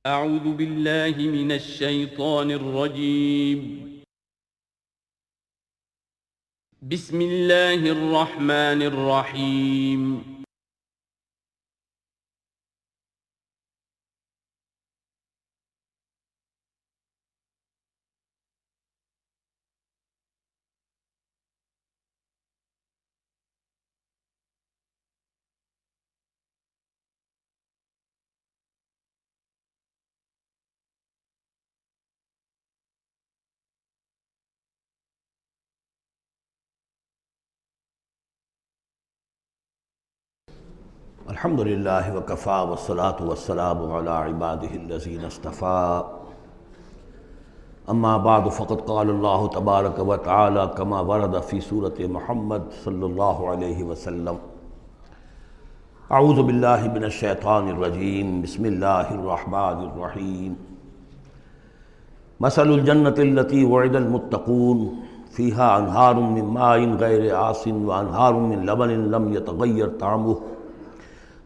أعوذ بالله من الشيطان الرجيم. بسم الله الرحمن الرحيم. الحمد للہ وکفیٰ والصلاة والسلام علی عبادہ الذین اصطفیٰ اما بعد فقد قال اللہ تبارک و تعالی کما ورد فی سورۃ محمد صلی اللہ علیہ وسلم اعوذ باللہ من الشیطان الرجیم بسم اللہ الرحمن الرحیم مثل الجنۃ التی وعد المتقون فیہا انہار من ماء غیر آسن وانہار من لبن لم یتغیر طعمہ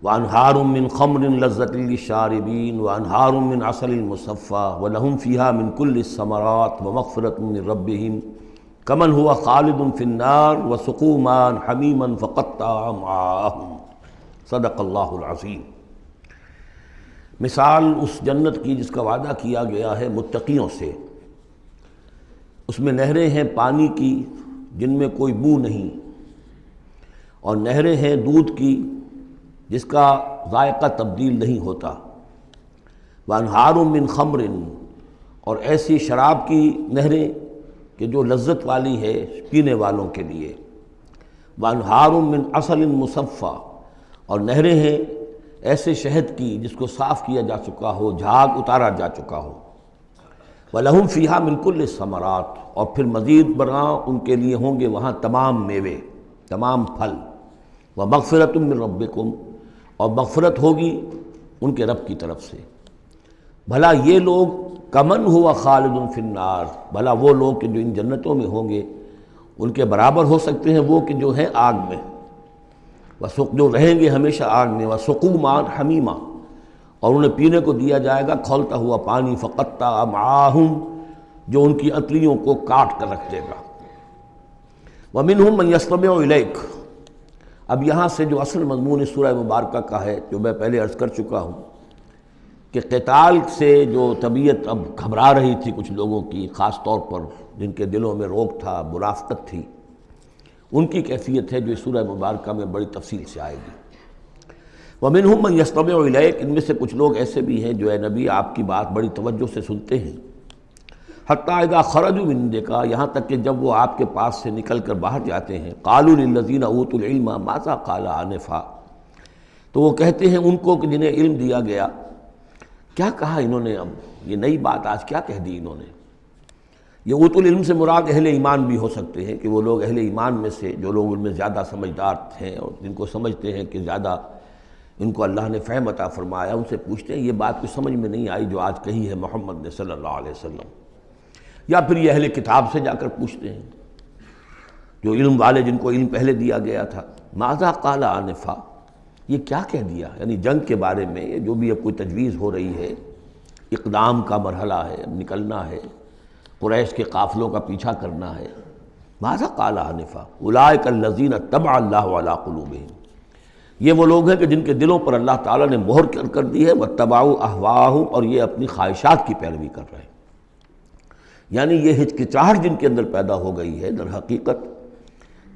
وانہار من خمر لذۃ للشاربین وانہار من عسل مصفی ولہم فیہا من کل الثمرات ومغفرۃ من ربہم کمن ہوا خالد فی النار وسقوا ماء حمیما فقطع امعاءہم صدق اللہ العظیم۔ مثال اس جنت کی جس کا وعدہ کیا گیا ہے متقیوں سے، اس میں نہریں ہیں پانی کی جن میں کوئی بو نہیں، اور نہریں ہیں دودھ کی جس کا ذائقہ تبدیل نہیں ہوتا، وانہار من خمر، اور ایسی شراب کی نہریں کہ جو لذت والی ہے پینے والوں کے لیے، وانہار من عسل مصفی، اور نہریں ہیں ایسے شہد کی جس کو صاف کیا جا چکا ہو، جھاگ اتارا جا چکا ہو، وَلَهُمْ فِيهَا مِن كُلِّ الثَّمَرَاتِ، اور پھر مزید برآں ان کے لیے ہوں گے وہاں تمام میوے، تمام پھل، وَمَغْفِرَةٌ مِّن رَبِّكُمْ، اور مغفرت ہوگی ان کے رب کی طرف سے۔ بھلا یہ لوگ کمن ہوا خالد فی النار، بھلا وہ لوگ کہ جو ان جنتوں میں ہوں گے ان کے برابر ہو سکتے ہیں وہ کہ جو ہیں آگ میں، جو رہیں گے ہمیشہ آگ میں، وَسُقُوا مَاءً حَمِيمًا، اور انہیں پینے کو دیا جائے گا کھولتا ہوا پانی، فَقَطَّعَ أَمْعَاءَهُمْ، جو ان کی انتڑیوں کو کاٹ کر رکھ دے گا۔ وَمِنْهُمْ مَنْ يَسْتَمِعُ إِلَيْكَ، اب یہاں سے جو اصل مضمون اس سورہ مبارکہ کا ہے، جو میں پہلے عرض کر چکا ہوں کہ قتال سے جو طبیعت اب گھبرا رہی تھی کچھ لوگوں کی، خاص طور پر جن کے دلوں میں روک تھا، منافقت تھی، ان کی کیفیت ہے جو اس سورہ مبارکہ میں بڑی تفصیل سے آئے گی۔ وَمِنْهُمْ مَنْ يَسْتَمِعُ إِلَيْكَ، ان میں سے کچھ لوگ ایسے بھی ہیں جو اے نبی آپ کی بات بڑی توجہ سے سنتے ہیں، حتیٰ اذا خرجوا من عندک، یہاں تک کہ جب وہ آپ کے پاس سے نکل کر باہر جاتے ہیں، قالوا للذین اوتوا العلم ماذا قال آنفا، تو وہ کہتے ہیں ان کو کہ جنہیں علم دیا گیا، کیا کہا انہوں نے، اب یہ نئی بات آج کیا کہہ دی انہوں نے۔ یہ اوتوا العلم سے مراد اہل ایمان بھی ہو سکتے ہیں کہ وہ لوگ اہل ایمان میں سے جو لوگ ان میں زیادہ سمجھدار ہیں اور جن کو سمجھتے ہیں کہ زیادہ ان کو اللہ نے فہم عطا فرمایا، ان سے پوچھتے ہیں یہ بات کچھ سمجھ میں نہیں آئی جو آج کہی ہے محمد نے صلی اللہ علیہ وسلم، یا پھر یہ اہل کتاب سے جا کر پوچھتے ہیں جو علم والے جن کو علم پہلے دیا گیا تھا، ماذا قال آنفا، یہ کیا کہہ دیا، یعنی جنگ کے بارے میں جو بھی اب کوئی تجویز ہو رہی ہے، اقدام کا مرحلہ ہے، اب نکلنا ہے، قریش کے قافلوں کا پیچھا کرنا ہے، ماذا قال آنفا اولئک الذین طبع اللہ علی قلوبہم، یہ وہ لوگ ہیں کہ جن کے دلوں پر اللہ تعالیٰ نے مہر کر دی ہے، واتبعوا اہواءہم، اور یہ اپنی خواہشات کی پیروی کر رہے ہیں، یعنی یہ ہچکچاہٹ جن کے اندر پیدا ہو گئی ہے، در حقیقت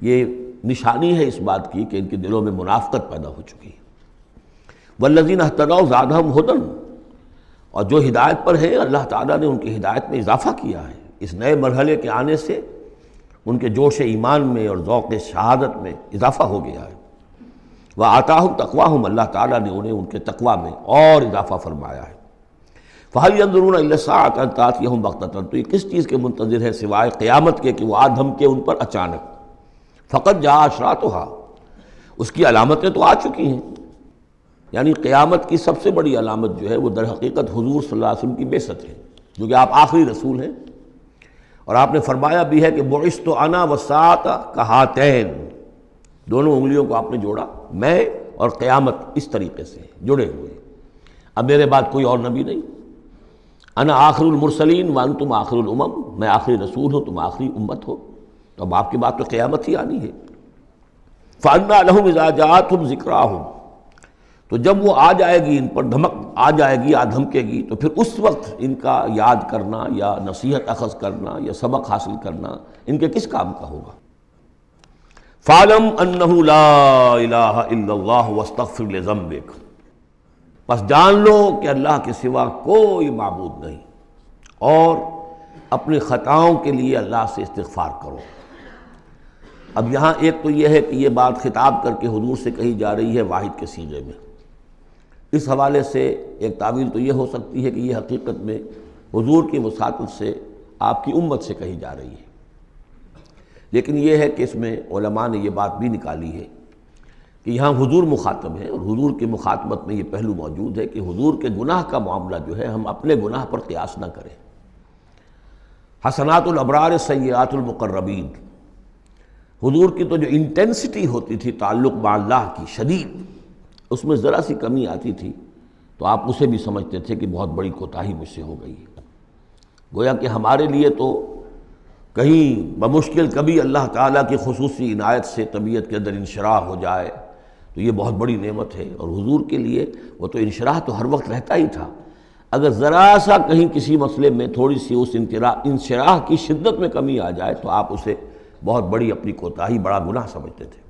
یہ نشانی ہے اس بات کی کہ ان کے دلوں میں منافقت پیدا ہو چکی ہے۔ والذین اہتدوا زادہم ھدی، اور جو ہدایت پر ہیں اللہ تعالیٰ نے ان کی ہدایت میں اضافہ کیا ہے، اس نئے مرحلے کے آنے سے ان کے جوش ایمان میں اور ذوق شہادت میں اضافہ ہو گیا ہے۔ وآتاہم تقواہم، اللہ تعالیٰ نے انہیں ان کے تقوی میں اور اضافہ فرمایا ہے۔ فَهَلْ يَنظُرُونَ إِلَّا السَّاعَةَ أَن تَأْتِيَهُم بَغْتَةً، تو یہ کس چیز کے منتظر ہے سوائے قیامت کے کہ وہ آ دھمکے ان پر اچانک، فقط جاء أشراطها، اس کی علامتیں تو آ چکی ہیں، یعنی قیامت کی سب سے بڑی علامت جو ہے وہ در حقیقت حضور صلی اللہ علیہ وسلم کی بعثت ہے، جو کہ آپ آخری رسول ہیں، اور آپ نے فرمایا بھی ہے کہ بعثت انا والساعة كهاتین، دونوں انگلیوں کو آپ نے جوڑا، میں اور قیامت اس طریقے سے جڑے ہوئے، اب میرے بعد کوئی اور نبی نہیں، انا آخر المرسلین وانتم آخر الامم، میں آخری رسول ہوں، تم آخری امت ہو، تو اب آپ کی بات تو قیامت ہی آنی ہے۔ فَأَنَّىٰ لَهُمْ إِذَا جَاءَتْهُمْ ذِكْرَاهُمْ، تو جب وہ آ جائے گی، ان پر دھمک آ جائے گی، یا دھمکے گی، تو پھر اس وقت ان کا یاد کرنا یا نصیحت اخذ کرنا یا سبق حاصل کرنا ان کے کس کام کا ہوگا؟ فَاعْلَمْ أَنَّهُ لَا إِلَٰهَ إِلَّا اللَّهُ وَاسْتَغْفِرْ لِذَنبِكَ، پس جان لو کہ اللہ کے سوا کوئی معبود نہیں، اور اپنی خطاؤں کے لیے اللہ سے استغفار کرو۔ اب یہاں ایک تو یہ ہے کہ یہ بات خطاب کر کے حضور سے کہی جا رہی ہے واحد کے صیغے میں، اس حوالے سے ایک تعویل تو یہ ہو سکتی ہے کہ یہ حقیقت میں حضور کی وساطت سے آپ کی امت سے کہی جا رہی ہے، لیکن یہ ہے کہ اس میں علماء نے یہ بات بھی نکالی ہے کہ یہاں حضور مخاطب ہے، اور حضور کی مخاطبت میں یہ پہلو موجود ہے کہ حضور کے گناہ کا معاملہ جو ہے ہم اپنے گناہ پر قیاس نہ کریں۔ حسنات الابرار سیئات المقربین، حضور کی تو جو انٹینسٹی ہوتی تھی تعلق مع اللہ کی شدید، اس میں ذرا سی کمی آتی تھی تو آپ اسے بھی سمجھتے تھے کہ بہت بڑی کوتاہی مجھ سے ہو گئی ہے۔ گویا کہ ہمارے لیے تو کہیں بمشکل کبھی اللہ تعالیٰ کی خصوصی عنایت سے طبیعت کے اندر انشراح ہو جائے تو یہ بہت بڑی نعمت ہے، اور حضور کے لیے وہ تو انشراح تو ہر وقت رہتا ہی تھا۔ اگر ذرا سا کہیں کسی مسئلے میں تھوڑی سی اس انشراح کی شدت میں کمی آ جائے تو آپ اسے بہت بڑی اپنی کوتاہی، بڑا گناہ سمجھتے تھے۔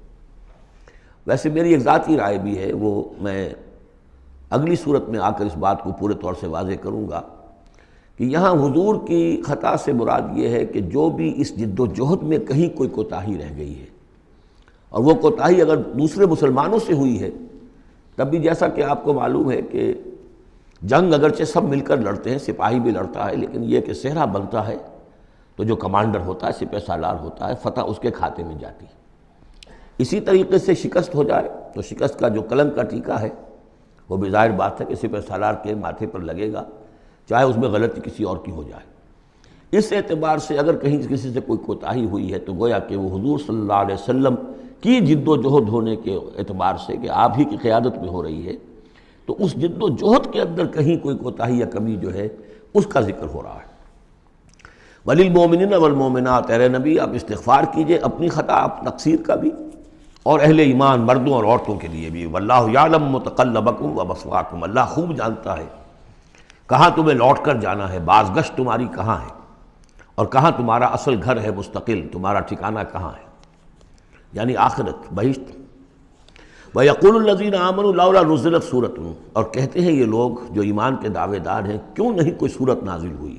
ویسے میری ایک ذاتی رائے بھی ہے، وہ میں اگلی صورت میں آ کر اس بات کو پورے طور سے واضح کروں گا کہ یہاں حضور کی خطا سے مراد یہ ہے کہ جو بھی اس جد و جہد میں کہیں کوئی کوتاہی رہ گئی ہے، اور وہ کوتاہی اگر دوسرے مسلمانوں سے ہوئی ہے، تب بھی جیسا کہ آپ کو معلوم ہے کہ جنگ اگرچہ سب مل کر لڑتے ہیں، سپاہی بھی لڑتا ہے، لیکن یہ کہ صحرا بنتا ہے تو جو کمانڈر ہوتا ہے، سپہ سالار ہوتا ہے، فتح اس کے کھاتے میں جاتی ہے۔ اسی طریقے سے شکست ہو جائے تو شکست کا جو کلنک کا ٹیکہ ہے وہ بھی ظاہر بات ہے کہ سپہ سالار کے ماتھے پر لگے گا، چاہے اس میں غلطی کسی اور کی ہو جائے۔ اس اعتبار سے اگر کہیں کسی سے کوئی کوتاہی ہوئی ہے تو گویا کہ وہ حضور صلی اللہ علیہ وسلم کی جد و جہد ہونے کے اعتبار سے کہ آپ ہی کی قیادت میں ہو رہی ہے، تو اس جد و جہد کے اندر کہیں کوئی کوتاہی یا کمی جو ہے اس کا ذکر ہو رہا ہے۔ وَلِلْمُؤْمِنِينَ وَالْمُؤْمِنَاتِ، اے نبی آپ استغفار کیجئے اپنی خطا تقصیر کا بھی، اور اہل ایمان مردوں اور عورتوں کے لیے بھی۔ وَاللَّهُ يَعْلَمُ مُتَقَلَّبَكُمْ وَمَثْوَاكُمْ، اللہ خوب جانتا ہے کہاں تمہیں لوٹ کر جانا ہے، بازگشت تمہاری کہاں ہے، اور کہاں تمہارا اصل گھر ہے مستقل، تمہارا ٹھکانہ کہاں ہے، یعنی آخرت، بہشت۔ وَيَقُولُ الَّذِينَ آمَنُوا لَوْلَا نُزِّلَتْ سُورَةٌ، اور کہتے ہیں یہ لوگ جو ایمان کے دعوے دار ہیں کیوں نہیں کوئی سورت نازل ہوئی۔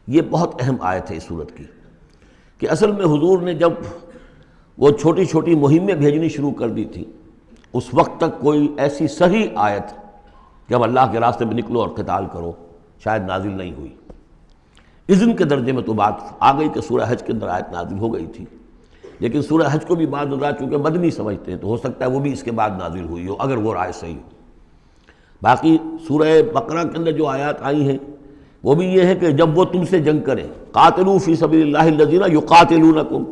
یہ بہت اہم آیت ہے اس سورت کی، کہ اصل میں حضور نے جب وہ چھوٹی چھوٹی مہمیں بھیجنی شروع کر دی تھی، اس وقت تک کوئی ایسی صحیح آیت جب اللہ کے راستے میں نکلو اور قتال کرو شاید نازل نہیں ہوئی۔ اذن کے درجے میں تو بات آ گئی کہ سورہ حج کے اندر آیت نازل ہو گئی تھی، لیکن سورہ حج کو بھی بعض حضرات چونکہ مدنی سمجھتے ہیں تو ہو سکتا ہے وہ بھی اس کے بعد نازل ہوئی ہو اگر وہ رائے صحیح ہو۔ باقی سورہ بقرہ کے اندر جو آیات آئی ہیں وہ بھی یہ ہے کہ جب وہ تم سے جنگ کریں، قاتلوا فی سبیل اللہ الذین یقاتلونکم،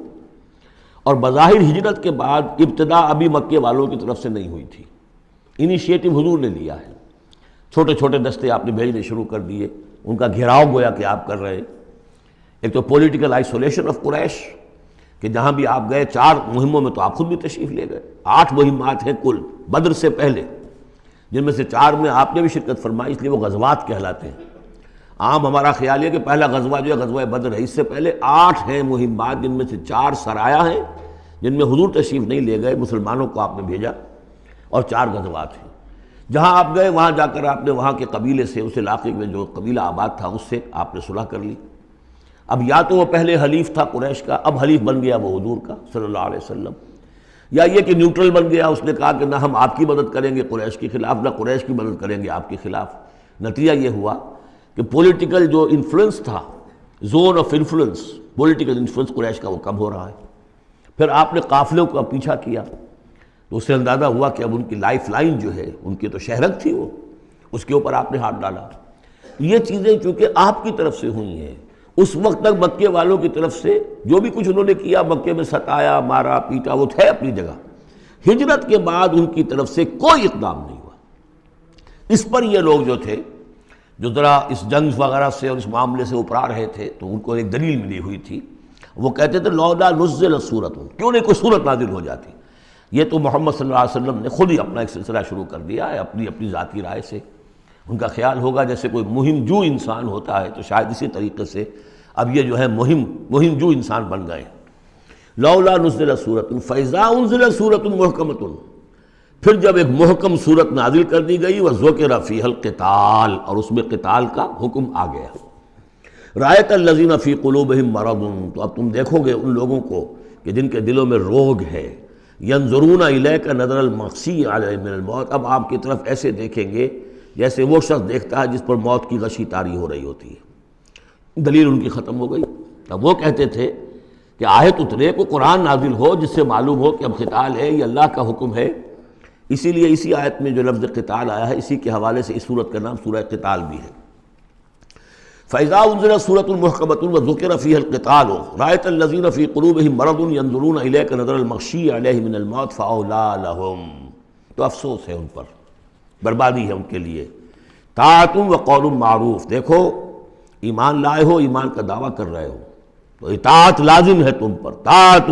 اور بظاہر ہجرت کے بعد ابتدا ابھی مکے والوں کی طرف سے نہیں ہوئی تھی، انیشیٹو حضور نے لیا ہے، چھوٹے چھوٹے دستے آپ نے بھیجنے شروع کر دیے، ان کا گھیراؤ گویا کہ آپ کر رہے ہیں۔ ایک تو پولیٹیکل آئسولیشن آف قریش، کہ جہاں بھی آپ گئے 4 مہموں میں تو آپ خود بھی تشریف لے گئے، 8 مہمات ہیں کل بدر سے پہلے، جن میں سے 4 میں آپ نے بھی شرکت فرمائی، اس لیے وہ غزوات کہلاتے ہیں۔ عام ہمارا خیال ہے کہ پہلا غزوہ جو ہے غزوہ بدر ہے، اس سے پہلے 8 ہیں مہمات، جن میں سے 4 سرایا ہیں جن میں حضور تشریف نہیں لے گئے، مسلمانوں کو آپ نے بھیجا، اور 4 غزوات ہیں۔ جہاں آپ گئے وہاں جا کر آپ نے وہاں کے قبیلے سے، اس علاقے میں جو قبیلہ آباد تھا اس سے آپ نے صلح کر لی۔ اب یا تو وہ پہلے حلیف تھا قریش کا، اب حلیف بن گیا وہ حضور کا صلی اللہ علیہ وسلم، یا یہ کہ نیوٹرل بن گیا، اس نے کہا کہ نہ ہم آپ کی مدد کریں گے قریش کے خلاف، نہ قریش کی مدد کریں گے آپ کے خلاف۔ نتیجہ یہ ہوا کہ پولیٹیکل جو انفلوئنس تھا، zone of influence, political influence Quraysh کا وہ کم ہو رہا ہے۔ پھر آپ نے قافلوں کا پیچھا کیا تو اس سے اندازہ ہوا کہ اب ان کی لائف لائن جو ہے، ان کی تو شہرت تھی وہ، اس کے اوپر آپ نے ہاتھ ڈالا۔ یہ چیزیں چونکہ آپ کی طرف سے ہوئی ہیں، اس وقت تک مکے والوں کی طرف سے جو بھی کچھ انہوں نے کیا، مکے میں ستایا، مارا، پیٹا، وہ تھے اپنی جگہ۔ ہجرت کے بعد ان کی طرف سے کوئی اقدام نہیں ہوا۔ اس پر یہ لوگ جو تھے، جو ذرا اس جنگ وغیرہ سے اور اس معاملے سے اپرا رہے تھے، تو ان کو ایک دلیل ملی ہوئی تھی، وہ کہتے تھے لولا نزل سورۃ، کیوں نہیں کوئی سورت نازل ہو جاتی۔ یہ تو محمد صلی اللہ علیہ وسلم نے خود ہی اپنا ایک سلسلہ شروع کر دیا ہے اپنی ذاتی رائے سے۔ ان کا خیال ہوگا جیسے کوئی مہم جو انسان ہوتا ہے، تو شاید اسی طریقے سے اب یہ جو ہے مہم جو انسان بن گئے۔ لولا نزل سورۃ فاذا انزلت سورۃ محکمۃ، پھر جب ایک محکم صورت نازل کر دی گئی، وذکر فیہا القتال، اور اس میں قتال کا حکم آ گیا۔ رأیت الذین فی قلوبہم مرض، تو اب تم دیکھو گے ان لوگوں کو کہ جن کے دلوں میں روگ ہے، ینظرون الیک نظر المغشی علیہ من الموت، اب آپ کی طرف ایسے دیکھیں گے جیسے وہ شخص دیکھتا ہے جس پر موت کی غشی طاری ہو رہی ہوتی ہے۔ دلیل ان کی ختم ہو گئی۔ اب وہ کہتے تھے کہ آیت اترے، کو قرآن نازل ہو جس سے معلوم ہو کہ اب قتال ہے، یہ اللہ کا حکم ہے۔ اسی لیے اسی آیت میں جو لفظ قتال آیا ہے، اسی کے حوالے سے اس سورت کا نام سورہ قتال بھی ہے۔ فَإِذَا أُنزِلَتْ سُورَةٌ مُحْكَمَةٌ وَذُكِرَ فِيهَا الْقِتَالُ رَأَيْتَ الَّذِينَ فِي قُلُوبِهِم مَّرَضٌ يَنظُرُونَ إِلَيْكَ نَظَرَ الْمَغْشِيِّ عَلَيْهِ مِنَ الْمَوْتِ فَأَوْلَىٰ لَهُمْ، تو افسوس ہے ان پر، بربادی ہے ان کے لیے۔ طاعۃ وقول معروف، دیکھو ایمان لائے ہو، ایمان کا دعویٰ کر رہے ہو تو اطاعت لازم ہے تم پر، طاعۃ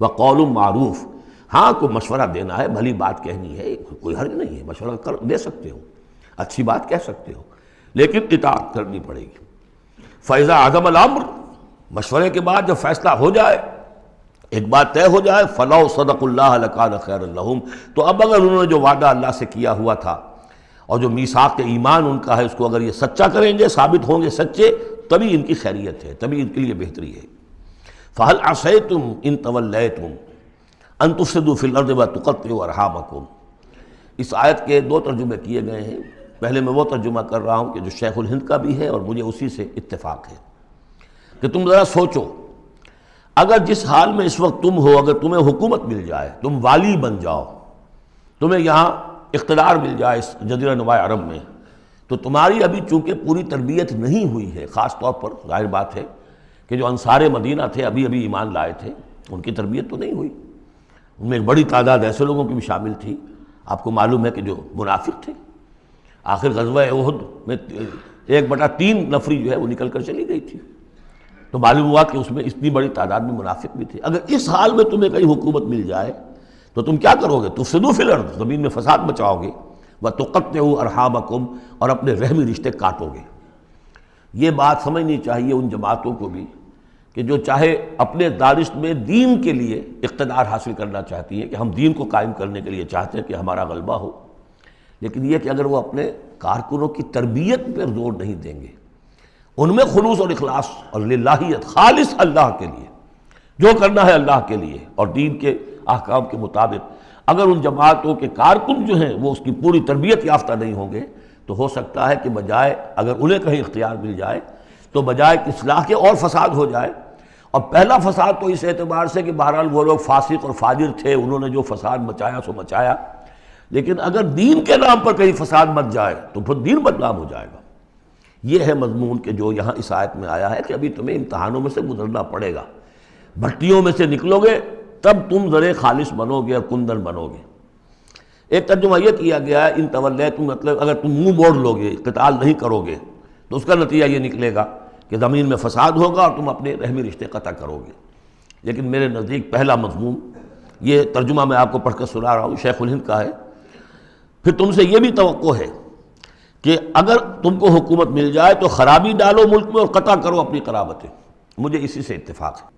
وقول معروف، ہاں کوئی مشورہ دینا ہے، بھلی بات کہنی ہے، کوئی حرج نہیں ہے، مشورہ دے سکتے ہو، اچھی بات کہہ سکتے ہو، لیکن اطاعت کرنی پڑے گی۔ فَإِذَا عَزَمَ الْأَمْرُ، مشورے کے بعد جب فیصلہ ہو جائے، ایک بات طے ہو جائے، فَلَوْ صَدَقُوا اللَّهَ لَكَانَ خَيْرًا لَهُمْ، تو اب اگر انہوں نے جو وعدہ اللہ سے کیا ہوا تھا اور جو میثاق ایمان ان کا ہے، اس کو اگر یہ سچا کریں گے، ثابت ہوں گے سچے، تبھی ان کی خیریت ہے، تبھی ان کے لیے بہتری ہے۔ فَهَلْ عَصَيْتُمْ إِن تَوَلَّيْتُمْ أَن تُفْسِدُوا فِي الْأَرْضِ وَتُقَطِّعُوا أَرْحَامَكُمْ، اس آیت کے دو ترجمے کیے گئے ہیں۔ پہلے میں وہ ترجمہ کر رہا ہوں کہ جو شیخ الہند کا بھی ہے اور مجھے اسی سے اتفاق ہے، کہ تم ذرا سوچو، اگر جس حال میں اس وقت تم ہو، اگر تمہیں حکومت مل جائے، تم والی بن جاؤ، تمہیں یہاں اقتدار مل جائے اس جزیرہ نما عرب میں، تو تمہاری ابھی چونکہ پوری تربیت نہیں ہوئی ہے، خاص طور پر ظاہر بات ہے کہ جو انصار مدینہ تھے ابھی ایمان لائے تھے، ان کی تربیت تو نہیں ہوئی، ان میں ایک بڑی تعداد ایسے لوگوں کی بھی شامل تھی، آپ کو معلوم ہے کہ جو منافق تھے۔ آخر غزوہ احد میں 1/3 نفری جو ہے وہ نکل کر چلی گئی تھی، تو معلوم ہوا کہ اس میں اتنی بڑی تعداد میں منافق بھی تھے۔ اگر اس حال میں تمہیں کہیں حکومت مل جائے تو تم کیا کرو گے؟ تفسدوا فی الارض، زمین میں فساد مچاؤ گے، وتقطعوا ارحامکم، اور اپنے رحمی رشتے کاٹو گے۔ یہ بات سمجھنی چاہیے ان جماعتوں کو بھی کہ جو چاہے اپنے دارشت میں دین کے لیے اقتدار حاصل کرنا چاہتی ہیں، کہ ہم دین کو قائم کرنے کے لیے چاہتے ہیں کہ ہمارا غلبہ ہو، لیکن یہ کہ اگر وہ اپنے کارکنوں کی تربیت پر زور نہیں دیں گے، ان میں خلوص اور اخلاص اور للہیت، خالص اللہ کے لیے جو کرنا ہے اللہ کے لیے اور دین کے احکام کے مطابق، اگر ان جماعتوں کے کارکن جو ہیں وہ اس کی پوری تربیت یافتہ نہیں ہوں گے، تو ہو سکتا ہے کہ بجائے اگر انہیں کہیں اختیار مل جائے تو بجائے اصلاح کے اور فساد ہو جائے۔ اور پہلا فساد تو اس اعتبار سے کہ بہرحال وہ لوگ فاسق اور فاجر تھے، انہوں نے جو فساد مچایا سو مچایا، لیکن اگر دین کے نام پر کہیں فساد مچ جائے تو پھر دین بدنام ہو جائے گا۔ یہ ہے مضمون کہ جو یہاں اس آیت میں آیا ہے کہ ابھی تمہیں امتحانوں میں سے گزرنا پڑے گا، بھٹیوں میں سے نکلو گے تب تم زرے خالص بنو گے اور کندن بنو گے۔ ایک ترجمہ یہ کیا گیا ہے ان تولیتم، مطلب اگر تم منہ موڑ لو گے، قتال نہیں کرو گے، تو اس کا نتیجہ یہ نکلے گا کہ زمین میں فساد ہوگا اور تم اپنے رحمی رشتے قطع کرو گے۔ لیکن میرے نزدیک پہلا مضمون، یہ ترجمہ میں آپ کو پڑھ کر سنا رہا ہوں، شیخ الہند کا ہے۔ پھر تم سے یہ بھی توقع ہے کہ اگر تم کو حکومت مل جائے تو خرابی ڈالو ملک میں اور قطع کرو اپنی قرابتیں، مجھے اسی سے اتفاق ہے۔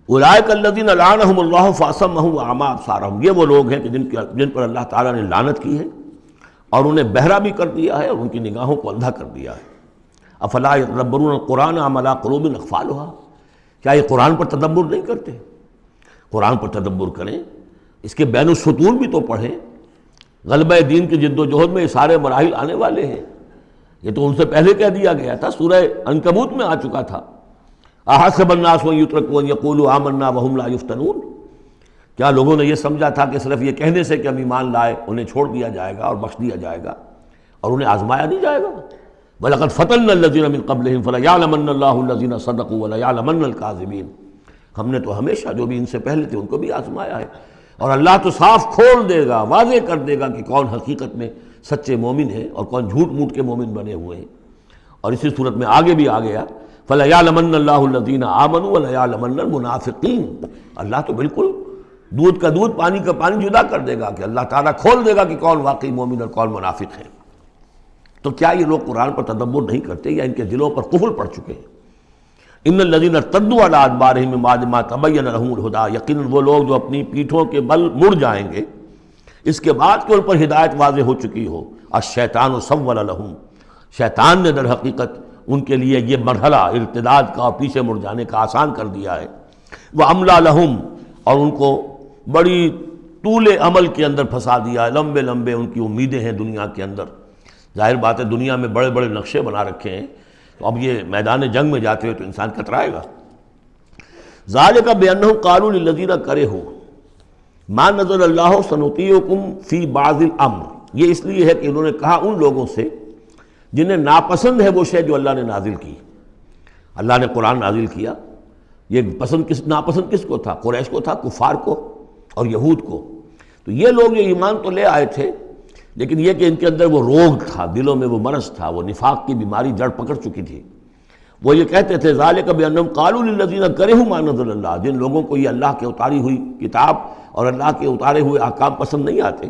اولئک الذین لعنہم اللہ فاصمہم واعمی ابصارہم، یہ وہ لوگ ہیں کہ جن پر اللہ تعالیٰ نے لعنت کی ہے اور انہیں بہرا بھی کر دیا ہے اور ان کی نگاہوں کو اندھا کر دیا ہے۔ افلا یتدبرون القرآن ام علی قلوب اقفالها، کیا یہ قرآن پر تدبر نہیں کرتے؟ قرآن پر تدبر کریں، اس کے بین السطور بھی تو پڑھیں۔ غلبہ دین کی جد و جہد میں یہ سارے مراحل آنے والے ہیں، یہ تو ان سے پہلے کہہ دیا گیا تھا، سورہ عنکبوت میں آ چکا تھا۔ احسب الناس ان یترکوا ان یقولوا آمنا وهم لا یفتنون، کیا لوگوں نے یہ سمجھا تھا کہ صرف یہ کہنے سے کہ ہم ایمان لائے انہیں چھوڑ دیا جائے گا اور بخش دیا جائے گا اور انہیں آزمایا نہیں جائے گا؟ وَلَقَدْ فَتَنَّا الَّذِينَ مِن قَبْلِهِمْ فَلَيَعْلَمَنَّ اللَّهُ الَّذِينَ صَدَقُوا وَلَيَعْلَمَنَّ الْكَاذِبِينَ، ہم نے تو ہمیشہ جو بھی ان سے پہلے تھے ان کو بھی آزمایا ہے، اور اللہ تو صاف کھول دے گا، واضح کر دے گا کہ کون حقیقت میں سچے مومن ہیں اور کون جھوٹ موٹ کے مومن بنے ہوئے ہیں۔ اور اسی صورت میں آگے بھی آ گیا فَلَيَعْلَمَنَّ اللَّهُ الَّذِينَ آمَنُوا وَلَيَعْلَمَنَّ الْمُنَافِقِينَ، اللہ تو بالکل دودھ کا دودھ پانی کا پانی جدا کر دے گا کہ اللہ تعالیٰ کھول دے گا کہ کون واقعی مومن اور کون منافق ہے۔ تو کیا یہ لوگ قرآن پر تدبر نہیں کرتے یا ان کے دلوں پر قفل پڑ چکے ہیں؟ ان الذین ارتدوا علی ادبارہم من بعد ما تبین لہم الہدی، یقیناً وہ لوگ جو اپنی پیٹھوں کے بل مڑ جائیں گے اس کے بعد کہ ان پر ہدایت واضح ہو چکی ہو۔ الشیطان سول لہم، شیطان نے در حقیقت ان کے لیے یہ مرحلہ ارتداد کا اور پیچھے مڑ جانے کا آسان کر دیا ہے۔ وَأَمْلَى لَهُمْ، اور ان کو بڑی طول عمل کے اندر پھنسا دیا ہے، لمبے لمبے ان کی امیدیں ہیں دنیا کے اندر۔ ظاہر بات ہے دنیا میں بڑے بڑے نقشے بنا رکھے ہیں، تو اب یہ میدان جنگ میں جاتے ہوئے تو انسان کترائے گا۔ ذَلِكَ بِأَنَّهُمْ قَالُوا لِلَّذِينَ كَرِهُوا مَا نَزَلَ اللَّهُ سَنُطِيعُكُمْ فِي بَعْضِ الْأَمْرِ، یہ اس لیے ہے کہ انہوں نے کہا ان لوگوں سے جنہیں ناپسند ہے وہ شے جو اللہ نے نازل کی۔ اللہ نے قرآن نازل کیا، یہ ناپسند کس کو تھا؟ قریش کو تھا، کفار کو اور یہود کو۔ تو یہ لوگ جو ایمان تو لے آئے تھے لیکن یہ کہ ان کے اندر وہ روگ تھا، دلوں میں وہ مرض تھا، وہ نفاق کی بیماری جڑ پکڑ چکی تھی۔ وہ یہ کہتے تھے ذالک بانہم قالوا للذین کرہوا ما نزل اللہ، جن لوگوں کو یہ اللہ کے اتاری ہوئی کتاب اور اللہ کے اتارے ہوئے احکام پسند نہیں آتے،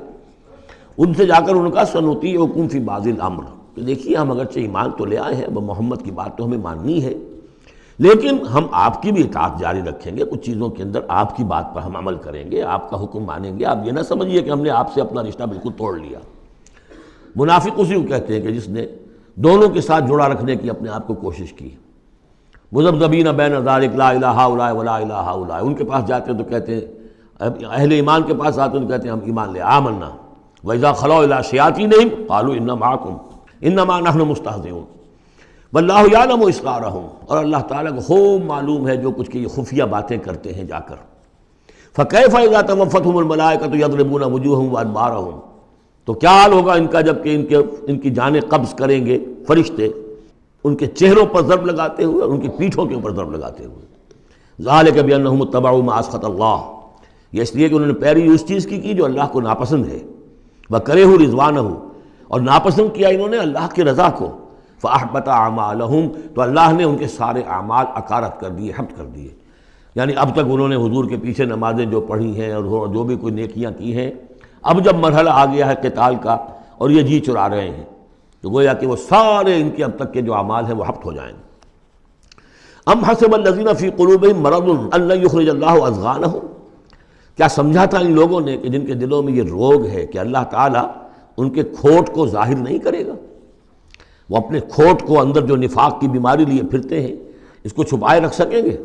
ان سے جا کر ان کا سنطیعکم فی بعض الامر، کہ دیکھیے ہم اگرچہ ایمان تو لے آئے ہیں، وہ محمد کی بات تو ہمیں ماننی ہے لیکن ہم آپ کی بھی اطاعت جاری رکھیں گے، کچھ چیزوں کے اندر آپ کی بات پر ہم عمل کریں گے، آپ کا حکم مانیں گے۔ آپ یہ نہ سمجھیے کہ ہم نے آپ سے اپنا رشتہ بالکل توڑ لیا۔ منافق اسی کو کہتے ہیں کہ جس نے دونوں کے ساتھ جڑا رکھنے کی اپنے آپ کو کوشش کی۔ مذبذبین بین ذلک لا الہ الا ولا الہ الا، ان کے پاس جاتے ہیں تو کہتے ہیں، اہل ایمان کے پاس آتے ہیں تو کہتے ہیں ہم ایمان لے آمنا، وَإِذَا خَلَوْا إِلَىٰ شَيَاطِينِهِمْ قَالُوا إِنَّا مَعَكُمْ إِنَّمَا نَحْنُ مُسْتَهْزِئُونَ وَاللَّهُ يَعْلَمُ إِسْرَارَهُمْ، اور اللہ تعالیٰ کو خوب معلوم ہے جو کچھ کی یہ خفیہ باتیں کرتے ہیں جا کر۔ فَكَيْفَ إِذَا تَوَفَّتْهُمُ الْمَلَائِكَةُ يَضْرِبُونَ وُجُوهَهُمْ وَأَدْبَارَهُمْ، تو کیا حال ہوگا ان کا جب کہ ان کی جانیں قبض کریں گے فرشتے، ان کے چہروں پر ضرب لگاتے ہوئے اور ان کی پیٹھوں کے اوپر ضرب لگاتے ہوئے۔ ذَلِكَ بِأَنَّهُمُ اتَّبَعُوا مَا أَسْخَطَ اللَّهُ، یہ اس لیے کہ انہوں نے پیروی اس چیز کی جو اللہ کو ناپسند ہے۔ وَكَرِهُوا رِضْوَانَهُ، اور ناپسند کیا انہوں نے اللہ کی رضا کو۔ فَأَحْبَطَ أَعْمَالَهُمْ، تو اللہ نے ان کے سارے اعمال اکارت کر دیے، حبط کر دیے۔ یعنی اب تک انہوں نے حضور کے پیچھے نمازیں جو پڑھی ہیں اور جو بھی کوئی نیکیاں کی ہیں، اب جب مرحلہ آ گیا ہے قتال کا اور یہ جی چرا رہے ہیں تو گویا کہ وہ سارے ان کے اب تک کے جو اعمال ہیں وہ حبط ہو جائیں گے۔ ام حسب الذین فی قلوبہم مرض ان لن یخرج اللہ اضغانہم، کیا سمجھا تھا ان لوگوں نے کہ جن کے دلوں میں یہ روگ ہے کہ اللہ تعالیٰ ان کے کھوٹ کو ظاہر نہیں کرے گا، وہ اپنے کھوٹ کو اندر جو نفاق کی بیماری لیے پھرتے ہیں اس کو چھپائے رکھ سکیں گے؟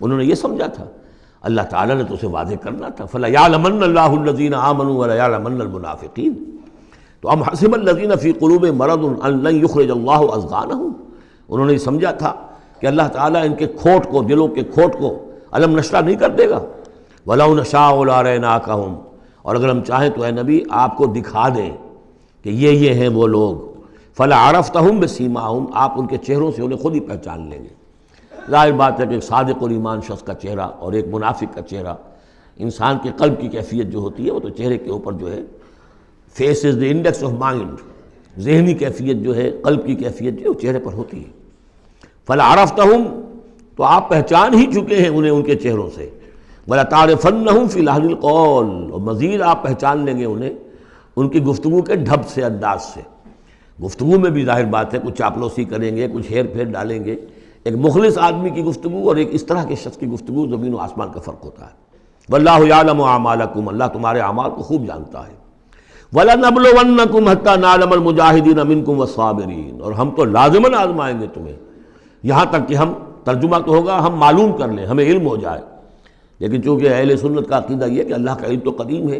انہوں نے یہ سمجھا تھا، اللہ تعالیٰ نے تو اسے واضح کرنا تھا۔ فَلَيَعْلَمَنَّ اللَّهُ الَّذِينَ آمَنُوا وَلَيَعْلَمَنَّ الْمُنَافِقِينَ، تو ام حسب الذین فی قلوبہم مرض ان لن یخرج اللہ اضغانہم، انہوں نے یہ سمجھا تھا کہ اللہ تعالیٰ ان کے کھوٹ کو، دلوں کے کھوٹ کو علم نشرہ نہیں کر دے گا۔ وَلَوْ نَشَاءُ لَأَرَيْنَاكَهُمْ، اور اگر ہم چاہیں تو اے نبی آپ کو دکھا دیں کہ یہ ہیں وہ لوگ، فَلَعَرَفْتَهُمْ بِسِيمَاهُمْ، آپ ان کے چہروں سے انہیں خود ہی پہچان لیں گے۔ ظاہر بات ہے کہ ایک صادق الایمان شخص کا چہرہ اور ایک منافق کا چہرہ، انسان کے قلب کی کیفیت جو ہوتی ہے وہ تو چہرے کے اوپر جو ہے، face is the index of mind, ذہنی کیفیت جو ہے، قلب کی کیفیت جو ہے وہ چہرے پر ہوتی ہے۔ فَلَعَرَفْتَهُمْ، تو آپ پہچان ہی چکے ہیں انہیں ان کے چہروں سے۔ وَلَتَعْرِفَنَّهُمْ فِي لَحْنِ الْقَوْلِ، اور مزید آپ پہچان لیں گے انہیں ان کی گفتگو کے ڈھب سے، انداز سے۔ گفتگو میں بھی ظاہر بات ہے کچھ چاپلوسی کریں گے، کچھ ہیر پھیر ڈالیں گے۔ ایک مخلص آدمی کی گفتگو اور ایک اس طرح کے شخص کی گفتگو زمین و آسمان کا فرق ہوتا ہے۔ وَاللَّهُ يَعْلَمُ أَعْمَالَكُمْ، اللہ تمہارے اعمال کو خوب جانتا ہے۔ وَلَنَبْلُوَنَّكُمْ حَتَّى نَعْلَمَ الْمُجَاهِدِينَ مِنكُمْ وَالصَّابِرِينَ، اور ہم تو لازماً آزمائیں گے تمہیں، یہاں تک کہ ہم، ترجمہ تو ہوگا ہم معلوم کر لیں، ہمیں علم ہو جائے، لیکن چونکہ اہل سنت کا عقیدہ یہ ہے کہ اللہ کا علم تو قدیم ہے،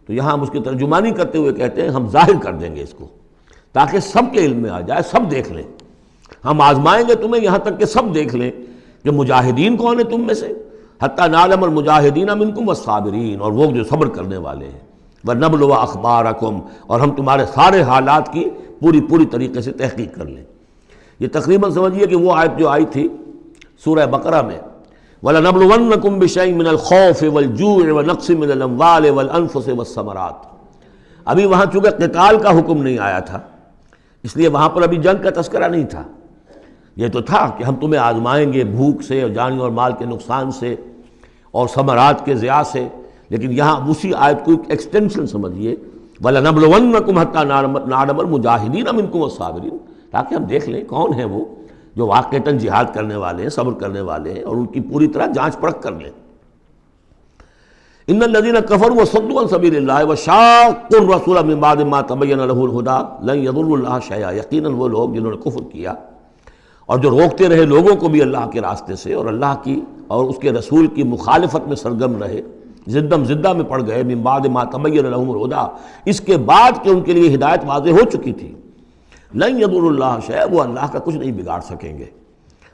تو یہاں ہم اس کی ترجمانی کرتے ہوئے کہتے ہیں ہم ظاہر کر دیں گے اس کو تاکہ سب کے علم میں آ جائے، سب دیکھ لیں۔ ہم آزمائیں گے تمہیں یہاں تک کہ سب دیکھ لیں کہ مجاہدین کون ہیں تم میں سے، حتیٰ نعلم المجاہدین منکم والصابرین، اور وہ جو صبر کرنے والے ہیں۔ وَنَبْلُوَ أَخْبَارَكُمْ، اور ہم تمہارے سارے حالات کی پوری طریقے سے تحقیق کر لیں۔ یہ تقریباً سمجھیے کہ وہ آیت جو آئی تھی سورہ بقرہ میں، وَلَنَبْلُوَنَّكُمْ بِشَيْءٍ مِّنَ الْخَوْفِ وَالْجُوعِ وَنَقْصٍ مِّنَ الْأَمْوَالِ وَالْأَنفُسِ وَالثَّمَرَاتِ، ابھی وہاں چونکہ قتال کا حکم نہیں آیا تھا، اس لیے وہاں پر ابھی جنگ کا تذکرہ نہیں تھا۔ یہ تو تھا کہ ہم تمہیں آزمائیں گے بھوک سے اور جان اور مال کے نقصان سے اور ثمرات کے ضیاع سے، لیکن یہاں اسی آیت کو ایک ایکسٹینشن سمجھیے، وَلَنَبْلُوَنَّكُمْ حَتَّىٰ نَعْلَمَ الْمُجَاهِدِينَ مِنكُمْ وَالصَّابِرِينَ، تاکہ ہم دیکھ لیں کون ہیں وہ جو واقعتاً جہاد کرنے والے ہیں، صبر کرنے والے ہیں، اور ان کی پوری طرح جانچ پرکھ کر لیں۔ ان الذين كفروا وصدوا عن سبيل الله وشاقوا الرسول من بعد ما تبين له الهدى لن يضروا الله شيئا، یقیناً وہ لوگ جنہوں نے کفر کیا اور جو روکتے رہے لوگوں کو بھی اللہ کے راستے سے اور اللہ کی اور اس کے رسول کی مخالفت میں سرگرم رہے، زدہ میں پڑ گئے، من بعد ما تبين لهم الهدى، اس کے بعد کہ ان کے لیے ہدایت واضح ہو چکی تھی، لن يضروا الله شيئا، وہ اللہ کا کچھ نہیں بگاڑ سکیں گے،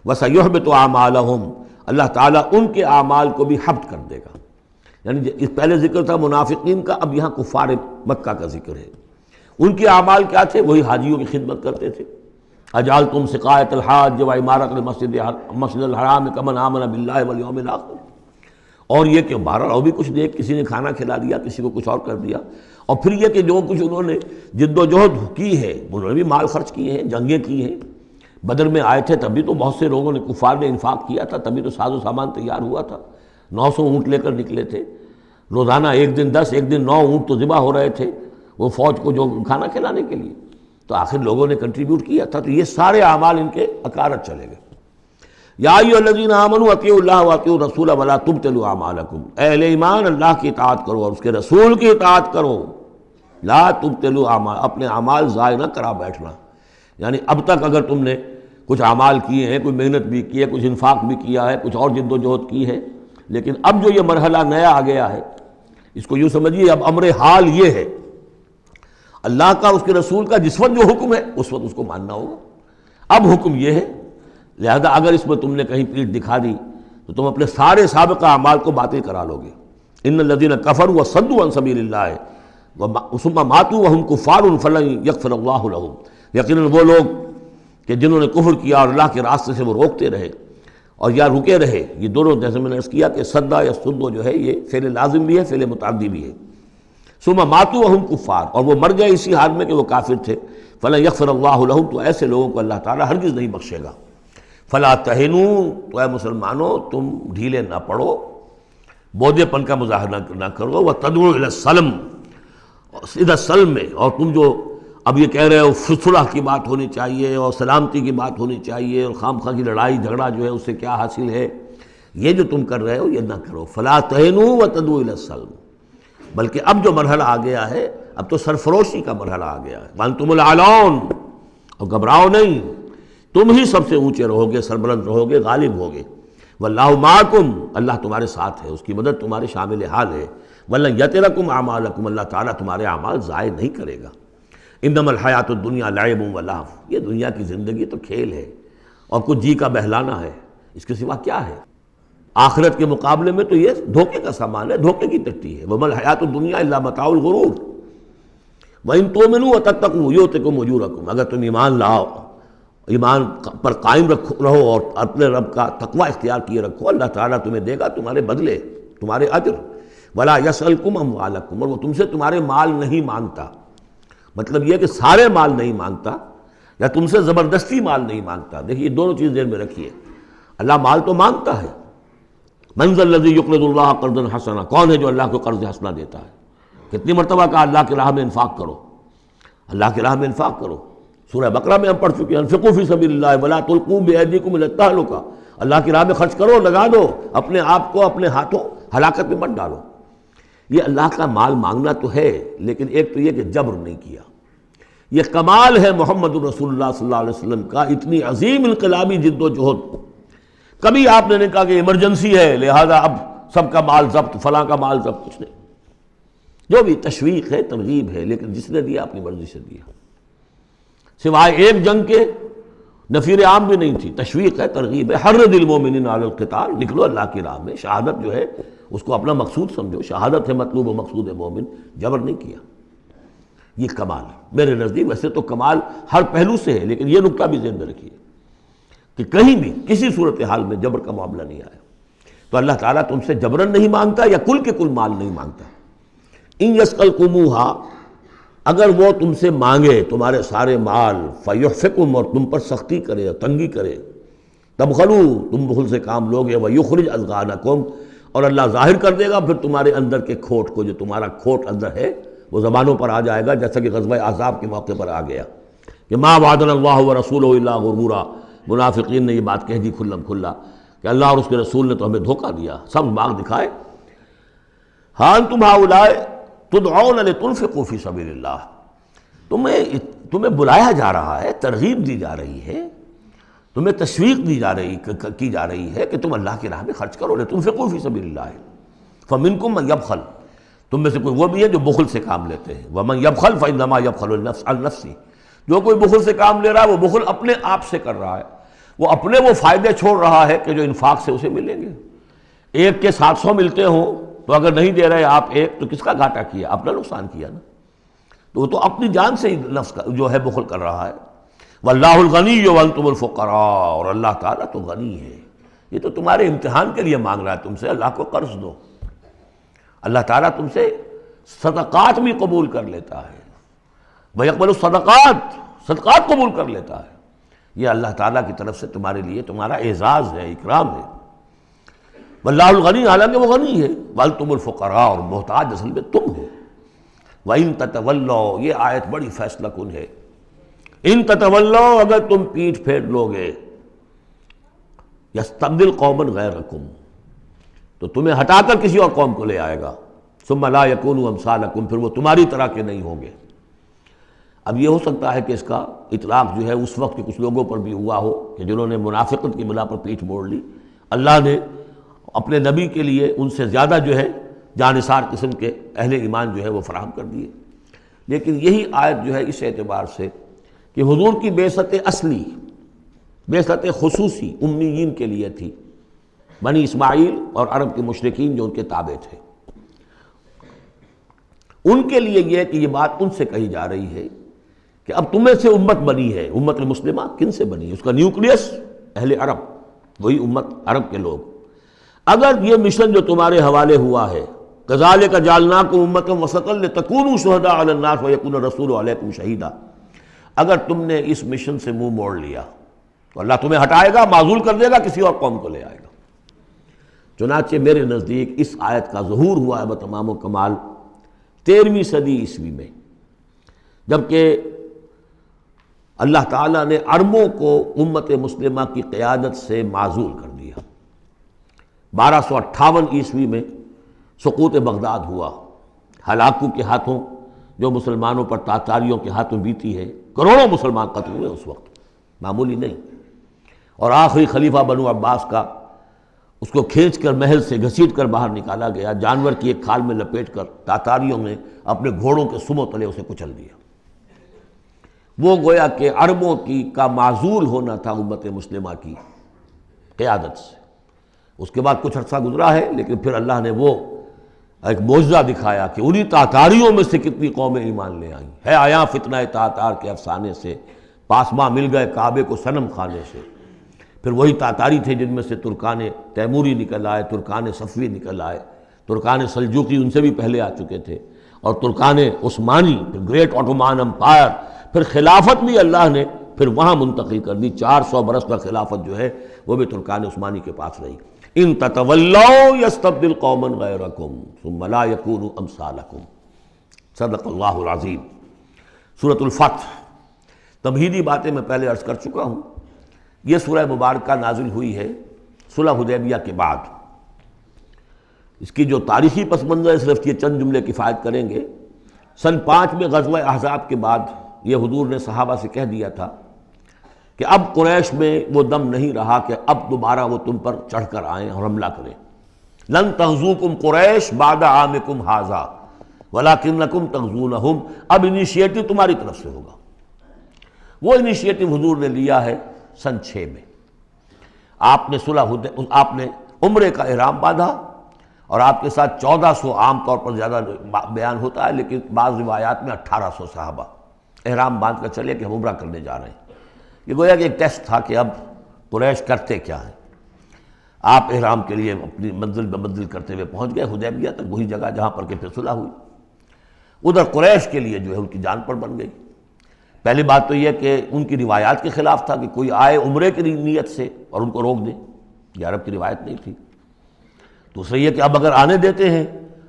وسيحبط اعمالهم، اللہ تعالیٰ ان کے اعمال کو بھی حبط کر دے گا۔ یعنی اس پہلے ذکر تھا منافقین کا، اب یہاں کفار مکہ کا ذکر ہے۔ ان کے اعمال کیا تھے؟ وہی حاجیوں کی خدمت کرتے تھے، اجعلتم سقایۃ الحاج وعمارۃ المسجد الحرام کمن آمن باللہ والیوم الآخر، اور یہ کہ بہرحال اور بھی کچھ دے، کسی نے کھانا کھلا دیا، کسی کو کچھ اور کر دیا، اور پھر یہ کہ جو کچھ انہوں نے جد و جہد کی ہے، انہوں نے بھی مال خرچ کیے ہیں، جنگیں کی ہیں۔ بدر میں آئے تھے تبھی تو بہت سے لوگوں نے کفار نے انفاق کیا تھا، تبھی تو ساز و سامان تیار ہوا تھا، 900 اونٹ لے کر نکلے تھے، روزانہ ایک دن 10 ایک دن 9 اونٹ تو ذبح ہو رہے تھے وہ فوج کو جو کھانا کھلانے کے لیے، تو آخر لوگوں نے کنٹریبیوٹ کیا تھا، تو یہ سارے اعمال ان کے اکارت چلے گئے۔ یا ایھا الذین آمنوا اطیعوا اللہ واطیعوا الرسول ولا تبطلوا اعمالکم، اے اہل ایمان اللہ کی اطاعت کرو اور اس کے رسول کی اطاعت کرو، لا تبطلوا اعمال، اپنے اعمال ضائع نہ کرا بیٹھنا۔ یعنی اب تک اگر تم نے کچھ اعمال کیے ہیں، کوئی محنت بھی کی ہے، کچھ انفاق بھی کیا ہے، کچھ اور جد و جہد کی ہے، لیکن اب جو یہ مرحلہ نیا آ گیا ہے، اس کو یوں سمجھیے اب امر حال یہ ہے، اللہ کا اس کے رسول کا جس وقت جو حکم ہے اس وقت اس کو ماننا ہوگا۔ اب حکم یہ ہے، لہذا اگر اس میں تم نے کہیں پیٹھ دکھا دی تو تم اپنے سارے سابقہ اعمال کو باطل کرا لو گے۔ ان الذین کفروا وصدوا عن سبیل اللہ ثم ماتوا وهم کفار فلن یغفر اللہ لهم، یقیناً وہ لوگ کہ جنہوں نے کفر کیا اور اللہ کے راستے سے وہ روکتے رہے اور یا رکے رہے، یہ دونوں جیسے میں نے عرض کیا کہ صدا یا صدو جو ہے یہ فعل لازم بھی ہے، فعل متعدی بھی ہے۔ ثم ماتوا وهم کفار، اور وہ مر گئے اسی حال میں کہ وہ کافر تھے، فلن یغفر اللہ لهم، تو ایسے لوگوں کو اللہ تعالیٰ ہرگز نہیں بخشے گا۔ فلا تہنوا، تو اے مسلمانوں تم ڈھیلے نہ پڑو، بودے پن کا مظاہرہ نہ کرو، وتدعوا الی السلم، سیدھا سلم میں، اور تم جو اب یہ کہہ رہے ہو صلح کی بات ہونی چاہیے اور سلامتی کی بات ہونی چاہیے اور خام خواہ کی لڑائی جھگڑا جو ہے اس سے کیا حاصل ہے، یہ جو تم کر رہے ہو یہ نہ کرو۔ فلا تہنوا وتدعوا الی السلم، بلکہ اب جو مرحلہ آ گیا ہے اب تو سرفروشی کا مرحلہ آ گیا ہے، وانتم الاعلون، اور گھبراؤ نہیں، تم ہی سب سے اونچے رہو گے، سربلند رہو گے، غالب ہوگے۔ واللہ معکم، اللہ تمہارے ساتھ ہے، اس کی مدد تمہارے شامل حال ہے۔ ولن یترکم اعمالکم، اللہ تعالیٰ تمہارے اعمال ضائع نہیں کرے گا۔ انما الحیات الدنیا لعب و لہو، یہ دنیا کی زندگی تو کھیل ہے اور کچھ جی کا بہلانا ہے، اس کے سوا کیا ہے؟ آخرت کے مقابلے میں تو یہ دھوکے کا سامان ہے، دھوکے کی ٹٹی ہے۔ وما الحیات الدنیا الا متاع الغرور وان تؤمنوا وتتقوا یؤتکم اجورکم، اگر تم ایمان لاؤ، ایمان پر قائم رہو اور اپنے رب کا تقوی اختیار کیے رکھو، اللہ تعالیٰ تمہیں دے گا تمہارے بدلے، تمہارے اجر۔ ولا یسألکم اموالکم، اور وہ تم سے تمہارے مال نہیں مانگتا، مطلب یہ کہ سارے مال نہیں مانگتا یا تم سے زبردستی مال نہیں مانگتا۔ دیکھیے دونوں چیز ذہن میں رکھیے، اللہ مال تو مانگتا ہے، من ذا الذی یقرض اللہ قرضا حسنا، کون ہے جو اللہ کو قرض حسنا دیتا ہے؟ کتنی مرتبہ کہا اللہ کی راہ میں انفاق کرو، اللہ کی راہ میں انفاق کرو۔ سورہ بقرہ میں ہم پڑھ چکے ہیں، انفقوا فی سبیل اللہ ولا تلقوا بایدیکم الی التہلکہ، اللہ کی راہ میں خرچ کرو، لگا دو، اپنے آپ کو اپنے ہاتھوں ہلاکت میں مت ڈالو۔ یہ اللہ کا مال مانگنا تو ہے، لیکن ایک تو یہ کہ جبر نہیں کیا۔ یہ کمال ہے محمد رسول اللہ صلی اللہ علیہ وسلم کا، اتنی عظیم انقلابی جد و جہد۔ کبھی آپ نے نہیں کہا کہ ایمرجنسی ہے لہذا اب سب کا مال ضبط، فلاں کا مال ضبط، کچھ نہیں۔ جو بھی تشویق ہے، ترغیب ہے، لیکن جس نے دیا اپنی مرضی سے دیا، سوائے ایک جنگ کے نفیر عام بھی نہیں تھی، تشویق ہے، ترغیب ہے۔ حرض المومنین علی القتال، نکلو اللہ کی راہ میں، شہادت جو ہے اس کو اپنا مقصود سمجھو، شہادت ہے مطلوب و مقصود مومن، جبر نہیں کیا۔ یہ کمال ہے میرے نزدیک۔ ویسے تو کمال ہر پہلو سے ہے، لیکن یہ نکتہ بھی ذہن میں رکھیے کہ کہیں بھی کسی صورتحال میں جبر کا معاملہ نہیں آیا۔ تو اللہ تعالیٰ تم سے جبرن نہیں مانگتا یا کل کے کل مال نہیں مانگتا۔ ان یسألکموہا، اگر وہ تم سے مانگے تمہارے سارے مال فیحفکم، اور تم پر سختی کرے اور تنگی کرے، تبخلو، تم بخل سے کام لوگے، ویخرج اضغانکم، اور اللہ ظاہر کر دے گا پھر تمہارے اندر کے کھوٹ کو، جو تمہارا کھوٹ اندر ہے وہ زبانوں پر آ جائے گا، جیسا کہ غزوہ احزاب کے موقع پر آ گیا کہ ما وعدنا اللہ ورسولہ الا غرورا، منافقین نے یہ بات کہہ دی کھلم کھلا کہ اللہ اور اس کے رسول نے تو ہمیں دھوکہ دیا، سب باغ دکھائے۔ ہاں انتم ہؤلاء تدعون لتنفقوا فی سبیل اللہ، تمہیں بلایا جا رہا ہے، ترغیب دی جا رہی ہے، تمہیں تشویق دی جا رہی ہے کہ تم اللہ کی راہ میں خرچ کرو، لتنفقوا فی سبیل اللہ، فمنکم من یبخل، تم میں سے کوئی وہ بھی ہے جو بخل سے کام لیتے ہیں، ومن یبخل فانما یبخل عن نفسہ، جو کوئی بخل سے کام لے رہا ہے وہ بخل اپنے آپ سے کر رہا ہے، وہ اپنے وہ فائدے چھوڑ رہا ہے کہ جو انفاق سے اسے ملیں گے۔ ایک کے 700 ملتے ہوں تو اگر نہیں دے رہے آپ ایک تو کس کا گھاٹا کیا؟ اپنا نقصان کیا نا، تو وہ تو اپنی جان سے ہی نفس کا جو ہے بخل کر رہا ہے۔ واللہ الغنی وانتم الفقراء، اور اللہ تعالیٰ تو غنی ہے، یہ تو تمہارے امتحان کے لیے مانگ رہا ہے تم سے، اللہ کو قرض دو۔ اللہ تعالیٰ تم سے صدقات بھی قبول کر لیتا ہے، وَيَقْبَلُ الصَّدَقَاتِ، صدقات قبول کر لیتا ہے، یہ اللہ تعالیٰ کی طرف سے تمہارے لیے تمہارا اعزاز ہے، اکرام ہے۔ واللہ الغنی، حالانکہ وہ غنی ہے، وَأَنْتُمُ الْفُقَرَاءُ، اور محتاج اصل میں تم ہو۔ وَإِن تَتَوَلَّوْا، یہ آیت بڑی فیصلہ کن ہے، ان تتولوا، اگر تم پیٹھ پھیر لوگے، یستبدل قوما غیرکم، تو تمہیں ہٹا کر کسی اور قوم کو لے آئے گا، ثم لا یکونوا امثالکم، پھر وہ تمہاری طرح کے نہیں ہوں گے۔ اب یہ ہو سکتا ہے کہ اس کا اطلاق جو ہے اس وقت کے کچھ لوگوں پر بھی ہوا ہو کہ جنہوں نے منافقت کی بنا پر پیٹھ موڑ لی، اللہ نے اپنے نبی کے لیے ان سے زیادہ جو ہے جانثار قسم کے اہل ایمان جو ہے وہ فراہم کر دیے۔ لیکن یہی آیت جو ہے اس اعتبار سے کہ حضور کی بعثت اصلی، بعثت خصوصی امیین کے لیے تھی، بنی اسماعیل اور عرب کے مشرکین جو ان کے تابع تھے، ان کے لیے یہ کہ یہ بات ان سے کہی جا رہی ہے کہ اب تمہیں سے امت بنی ہے، امت المسلمہ کن سے بنی ہے؟ اس کا نیوکلیس اہل عرب، وہی امت عرب کے لوگ۔ اگر یہ مشن جو تمہارے حوالے ہوا ہے، کذالک جعلناکم امۃ وسطا لتکونوا شہداء علی الناس ویکون الرسول علیکم شہیدا، اگر تم نے اس مشن سے منہ موڑ لیا تو اللہ تمہیں ہٹائے گا، معزول کر دے گا، کسی اور قوم کو لے آئے گا۔ چنانچہ میرے نزدیک اس آیت کا ظہور ہوا ہے بتمام و کمال 13ویں صدی عیسوی میں، جبکہ اللہ تعالیٰ نے عربوں کو امت مسلمہ کی قیادت سے معزول کر دیا۔ 1258 عیسوی میں سقوط بغداد ہوا، ہلاکو کے ہاتھوں جو مسلمانوں پر تاتاریوں کے ہاتھوں بیتی ہے، کروڑوں مسلمان قتل ہوئے اس وقت، معمولی نہیں۔ اور آخری خلیفہ بنو عباس کا، اس کو کھینچ کر محل سے گھسیٹ کر باہر نکالا گیا، جانور کی ایک کھال میں لپیٹ کر تاتاریوں نے اپنے گھوڑوں کے سموں تلے اسے کچل دیا۔ وہ گویا کہ عربوں کا معزول ہونا تھا امت مسلمہ کی قیادت سے۔ اس کے بعد کچھ عرصہ گزرا ہے، لیکن پھر اللہ نے وہ ایک معجزہ دکھایا کہ انہی تاتاریوں میں سے کتنی قومیں ایمان لے آئیں۔ ہے آیا فتنہ تاتار کے افسانے سے، پاسماں مل گئے کعبے کو صنم خانے سے۔ پھر وہی تاتاری تھے جن میں سے ترکان تیموری نکل آئے، ترکان صفوی نکل آئے، ترکان سلجوقی ان سے بھی پہلے آ چکے تھے، اور ترکان عثمانی، پھر گریٹ آٹومان امپائر، پھر خلافت بھی اللہ نے پھر وہاں منتقل کر دی۔ 400 برس کا خلافت جو ہے وہ بھی ترکان عثمانی کے پاس رہی۔ ان تتولوا یستبدل قوما غیرکم ثم لا یکونوا امثالکم، صدق اللہ العظیم۔ سورۃ الفتح، تمہیدی باتیں میں پہلے عرض کر چکا ہوں۔ یہ سورہ مبارکہ نازل ہوئی ہے صلح حدیبیہ کے بعد۔ اس کی جو تاریخی پس منظر ہے صرف یہ چند جملے کفایت کریں گے۔ سن 5 میں غزوہ احزاب کے بعد یہ حضور نے صحابہ سے کہہ دیا تھا کہ اب قریش میں وہ دم نہیں رہا کہ اب دوبارہ وہ تم پر چڑھ کر آئیں اور حملہ کریں۔ لن تغزوکم قریش بعد عامکم ھذا ولکنکم تغزونہم، اب انیشیٹو تمہاری طرف سے ہوگا۔ وہ انیشیٹو حضور نے لیا ہے سن 6 میں۔ آپ نے عمرے کا احرام باندھا، اور آپ کے ساتھ 1400، عام طور پر زیادہ بیان ہوتا ہے لیکن بعض روایات میں 1800 صحابہ احرام باندھ کر چلے کہ ہم عمرہ کرنے جا رہے ہیں۔ یہ گویا کہ ایک ٹیسٹ تھا کہ اب قریش کرتے کیا ہیں۔ آپ احرام کے لیے اپنی منزل بمنزل کرتے ہوئے پہنچ گئے حدیبیہ تک، وہی جگہ جہاں پر کہ پھر صلح ہوئی۔ ادھر قریش کے لیے جو ہے ان کی جان پر بن گئی۔ پہلی بات تو یہ کہ ان کی روایات کے خلاف تھا کہ کوئی آئے عمرے کی نیت سے اور ان کو روک دے، یہ عرب کی روایت نہیں تھی۔ دوسرا یہ کہ اب اگر آنے دیتے ہیں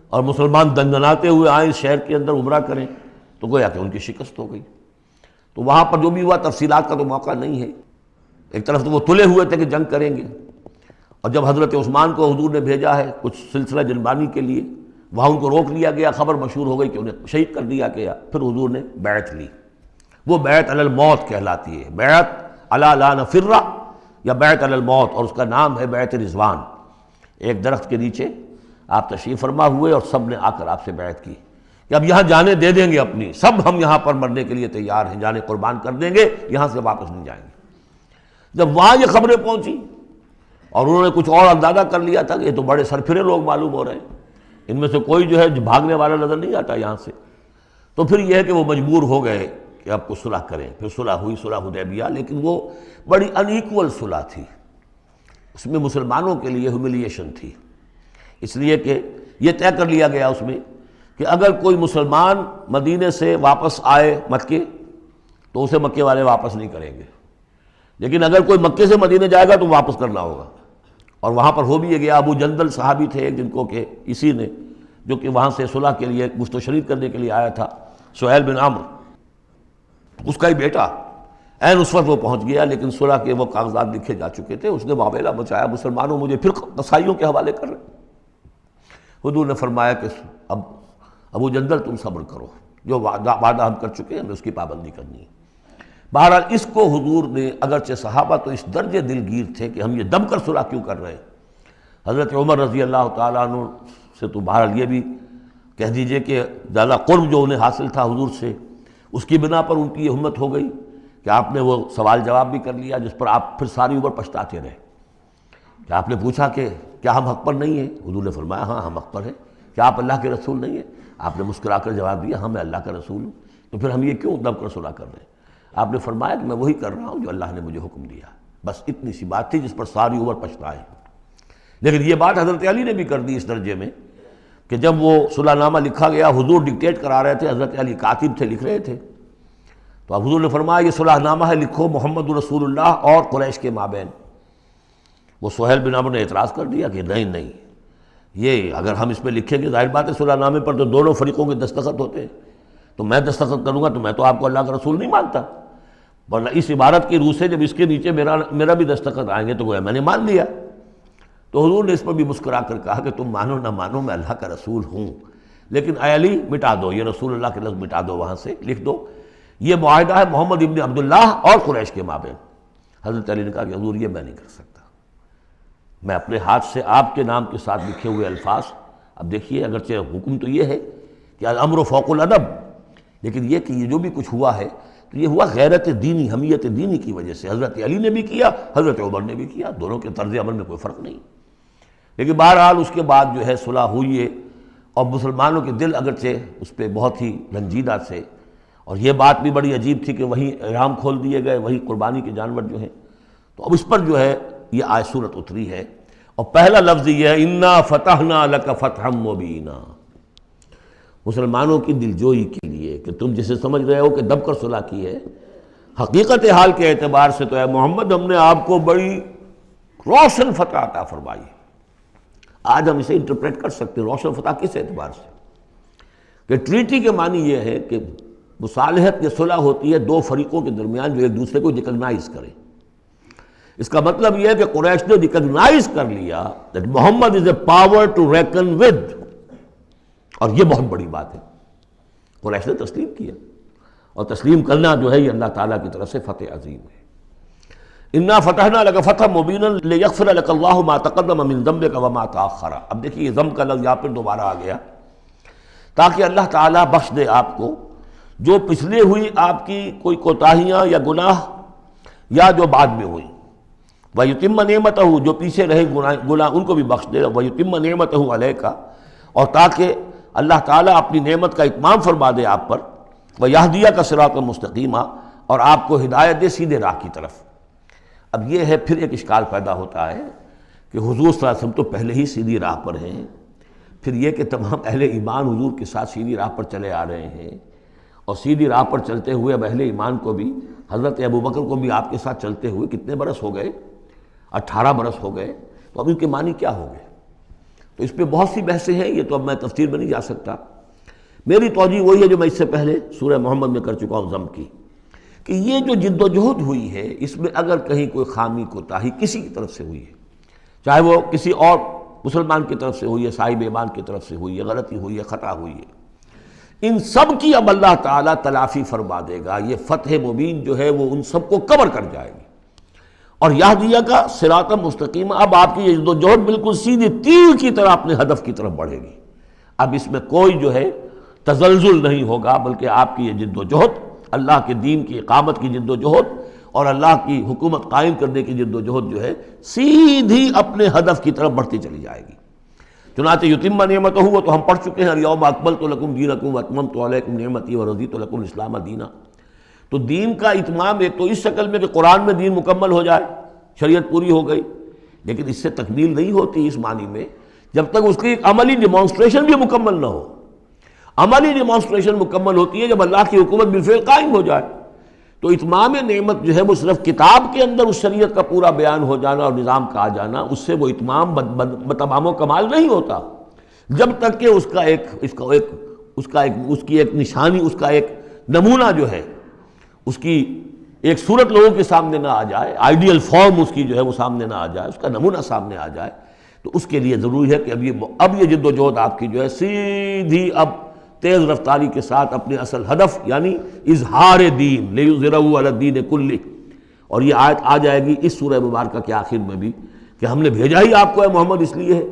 اور مسلمان دندناتے ہوئے آئیں اس شہر کے اندر عمرہ کریں تو گویا کہ ان کی شکست ہو گئی۔ تو وہاں پر جو بھی ہوا تفصیلات کا تو موقع نہیں ہے۔ ایک طرف تو وہ تلے ہوئے تھے کہ جنگ کریں گے، اور جب حضرت عثمان کو حضور نے بھیجا ہے کچھ سلسلہ جنبانی کے لیے، وہاں ان کو روک لیا گیا، خبر مشہور ہو گئی کہ انہیں شہید کر دیا گیا۔ پھر حضور نے بیعت لی، وہ بیعت علی الموت کہلاتی ہے، بیعت علی لا نفر یا بیعت علی الموت، اور اس کا نام ہے بیعت رضوان۔ ایک درخت کے نیچے آپ تشریف فرما ہوئے اور سب نے آ کر آپ سے بیعت کی کہ اب یہاں جانیں دے دیں گے اپنی، سب ہم یہاں پر مرنے کے لیے تیار ہیں، جانیں قربان کر دیں گے، یہاں سے واپس نہیں جائیں گے۔ جب وہاں یہ خبریں پہنچی اور انہوں نے کچھ اور اندازہ کر لیا تھا کہ یہ تو بڑے سرفرے لوگ معلوم ہو رہے ہیں، ان میں سے کوئی جو ہے بھاگنے والا نظر نہیں آتا یہاں سے، تو پھر یہ ہے کہ وہ مجبور ہو گئے کہ اب کو صلح کریں۔ پھر صلح ہوئی، صلح حدیبیہ، لیکن وہ بڑی ان ایکول صلح تھی، اس میں مسلمانوں کے لیے ہیوملیشن تھی، اس لیے کہ یہ طے کر لیا گیا اس میں کہ اگر کوئی مسلمان مدینے سے واپس آئے مکے تو اسے مکے والے واپس نہیں کریں گے، لیکن اگر کوئی مکے سے مدینے جائے گا تو واپس کرنا ہوگا۔ اور وہاں پر ہو بھی یہ گیا۔ ابو جندل صحابی تھے جن کو کہ اسی نے جو کہ وہاں سے صلح کے لیے گفت و شنید کرنے کے لیے آیا تھا، سہیل بن عمرو، اس کا ہی بیٹا عین اس وقت وہ پہنچ گیا، لیکن صلح کے وہ کاغذات لکھے جا چکے تھے۔ اس نے معاملہ بچایا، مسلمانوں مجھے پھر قصائیوں کے حوالے کر رہے۔ حضور نے فرمایا کہ اب ابو جندل تم صبر کرو، جو وعدہ ہم کر چکے ہیں ہمیں اس کی پابندی کرنی ہے۔ بہرحال اس کو حضور نے، اگرچہ صحابہ تو اس درجے دلگیر تھے کہ ہم یہ دم کر صلح کیوں کر رہے ہیں، حضرت عمر رضی اللہ تعالیٰ عنہ سے تو بہرحال یہ بھی کہہ دیجئے کہ زیادہ قرب جو انہیں حاصل تھا حضور سے، اس کی بنا پر ان کی یہ ہمت ہو گئی کہ آپ نے وہ سوال جواب بھی کر لیا جس پر آپ پھر ساری عمر پچھتاتے رہے۔ کہ آپ نے پوچھا کہ کیا ہم حق پر نہیں ہیں؟ حضور نے فرمایا ہاں ہم حق پر ہیں۔ کیا آپ اللہ کے رسول نہیں ہیں؟ آپ نے مسکرا کر جواب دیا ہاں میں اللہ کا رسول ہوں۔ تو پھر ہم یہ کیوں دم کر صلح کر رہے ہیں؟ آپ نے فرمایا کہ میں وہی کر رہا ہوں جو اللہ نے مجھے حکم دیا۔ بس اتنی سی بات تھی جس پر ساری عمر پچھتائے۔ لیکن یہ بات حضرت علی نے بھی کر دی اس درجے میں کہ جب وہ صلح نامہ لکھا گیا، حضور ڈکٹیٹ کرا رہے تھے، حضرت علی کاتب تھے، لکھ رہے تھے، تو اب حضور نے فرمایا یہ صلح نامہ ہے، لکھو محمد رسول اللہ اور قریش کے مابین۔ وہ سہیل بن عمرو نے اعتراض کر دیا کہ نہیں، یہ اگر ہم اس میں لکھیں گے ظاہر بات ہے صلح نامے پر تو دونوں فریقوں کے دستخط ہوتے ہیں، تو میں دستخط کروں گا تو میں تو آپ کو اللہ کا رسول نہیں مانتا، ورنہ اس عبارت کی روح سے جب اس کے نیچے میرا بھی دستخط آئیں گے تو گویا میں نے مان لیا۔ تو حضور نے اس پر بھی مسکرا کر کہا کہ تم مانو نہ مانو میں اللہ کا رسول ہوں، لیکن اے علی مٹا دو یہ رسول اللہ کے لفظ، مٹا دو، وہاں سے لکھ دو یہ معاہدہ ہے محمد ابن عبداللہ اور قریش کے مابین۔ حضرت علی نے کہا کہ حضور یہ میں نہیں کر سکتا، میں اپنے ہاتھ سے آپ کے نام کے ساتھ لکھے ہوئے الفاظ، اب دیکھیے اگرچہ حکم تو یہ ہے کہ الامر فوق الادب، لیکن یہ کہ یہ جو بھی کچھ ہوا ہے تو یہ ہوا غیرت دینی، حمیت دینی کی وجہ سے۔ حضرت علی نے بھی کیا، حضرت عمر نے بھی کیا، دونوں کے طرز عمل میں کوئی فرق نہیں۔ لیکن بہرحال اس کے بعد جو ہے صلح ہوئی ہے، اور مسلمانوں کے دل اگرچہ اس پہ بہت ہی رنجیدہ تھے، اور یہ بات بھی بڑی عجیب تھی کہ وہیں احرام کھول دیے گئے، وہیں قربانی کے جانور جو ہیں، تو اب اس پر جو ہے یہ آیت صورت اتری ہے، اور پہلا لفظ یہ ہے انا فتحنا لک فتحا مبینا، مسلمانوں کی دلجوئی کے لیے کہ تم جسے سمجھ رہے ہو کہ دب کر صلح کی ہے، حقیقت حال کے اعتبار سے تو اے محمد ہم نے آپ کو بڑی روشن فتح عطا فرمائی۔ آج ہم اسے انٹرپریٹ کر سکتے ہیں روشن فتح کس اعتبار سے کہ ٹریٹی کے معنی یہ ہے کہ مصالحت یا صلح ہوتی ہے دو فریقوں کے درمیان جو ایک دوسرے کو ریکگنائز کریں۔ اس کا مطلب یہ ہے کہ قریش نے ریکگنائز کر لیا that Muhammad is a power to reckon with، اور یہ بہت بڑی بات ہے، قریش نے تسلیم کیا، اور تسلیم کرنا جو ہے یہ اللہ تعالیٰ کی طرف سے فتح عظیم ہے۔ انا فتحنا لک فتحا مبینا لیغفر لک اللہ ما تقدم من ذنبک وما تاخر۔ اب دیکھیے یہ ذنب کا لفظ یہاں پھر دوبارہ آ گیا، تاکہ اللہ تعالیٰ بخش دے آپ کو جو پچھلے ہوئی آپ کی کوئی کوتاہیاں یا گناہ یا جو بعد میں ہوئی، وَيُتِمَّ نِعْمَتَهُ جو پیچھے رہے گناہ ان کو بھی بخش دے، وَيُتِمَّ نِعْمَتَهُ عَلَيْكَ اور تاکہ اللہ تعالیٰ اپنی نعمت کا اتمام فرما دے آپ پر، وَيَهْدِيَكَ صِرَاطًا مُسْتَقِيمًا اور آپ کو ہدایت دے سیدھے راہ کی طرف۔ اب یہ ہے پھر ایک اشکال پیدا ہوتا ہے کہ حضور صلی اللہ علیہ وسلم تو پہلے ہی سیدھی راہ پر ہیں، پھر یہ کہ تمام اہل ایمان حضور کے ساتھ سیدھی راہ پر چلے آ رہے ہیں، اور سیدھی راہ پر چلتے ہوئے اب اہل ایمان کو بھی، حضرت ابوبکر کو بھی آپ کے ساتھ چلتے ہوئے کتنے برس ہو گئے؟ 18 برس ہو گئے، تو اب ان کے معنی کیا ہو گئے؟ تو اس پہ بہت سی بحثیں ہیں، یہ تو اب میں تفسیر میں نہیں جا سکتا۔ میری توجہ وہی ہے جو میں اس سے پہلے سورہ محمد میں کر چکا ہوں ضم کی، کہ یہ جو جد و جہد ہوئی ہے اس میں اگر کہیں کوئی خامی کوتاہی کسی کی طرف سے ہوئی ہے، چاہے وہ کسی اور مسلمان کی طرف سے ہوئی ہے، صاحب ایمان کی طرف سے ہوئی ہے، غلطی ہوئی ہے، خطا ہوئی ہے، ان سب کی اب اللہ تعالیٰ تلافی فرما دے گا۔ یہ فتح مبین جو ہے وہ ان سب کو کور کر جائے گی، اور یہدیہ کا صراط مستقیم، اب آپ کی یہ جد و جہد بالکل سیدھی تیر کی طرح اپنے ہدف کی طرف بڑھے گی۔ اب اس میں کوئی جو ہے تزلزل نہیں ہوگا، بلکہ آپ کی یہ جد و جہد، اللہ کے دین کی اقامت کی جد و جہد اور اللہ کی حکومت قائم کرنے کی جد و جہد جو ہے سیدھی اپنے ہدف کی طرف بڑھتی چلی جائے گی۔ چنانچہ یتم نعمتہ، وہ تو ہم پڑھ چکے ہیں، الیوم اکملت لکم دینکم واتممت علیکم نعمتی ورضیت لکم الاسلام دینا۔ تو دین کا اتمام ایک تو اس شکل میں کہ قرآن میں دین مکمل ہو جائے، شریعت پوری ہو گئی، لیکن اس سے تکمیل نہیں ہوتی اس معنی میں جب تک اس کی ایک عملی ڈیمانسٹریشن بھی مکمل نہ ہو۔ عملی ڈیمانسٹریشن مکمل ہوتی ہے جب اللہ کی حکومت بالفعل قائم ہو جائے۔ تو اتمام نعمت جو ہے وہ صرف کتاب کے اندر اس شریعت کا پورا بیان ہو جانا اور نظام کا آ جانا، اس سے وہ اتمام بتمام و کمال نہیں ہوتا جب تک کہ اس کی ایک نشانی، اس کا ایک نمونہ جو ہے، اس کی ایک صورت لوگوں کے سامنے نہ آ جائے، آئیڈیل فارم اس کی جو ہے وہ سامنے نہ آ جائے، اس کا نمونہ سامنے آ جائے۔ تو اس کے لیے ضروری ہے کہ اب یہ جد و جہد آپ کی جو ہے سیدھی اب تیز رفتاری کے ساتھ اپنے اصل ہدف یعنی اظہار دین، لیظہرہ علی الدین کلہ، اور یہ آیت آ جائے گی اس سورہ مبارکہ کے آخر میں بھی کہ ہم نے بھیجا ہی آپ کو اے محمد اس لیے ہے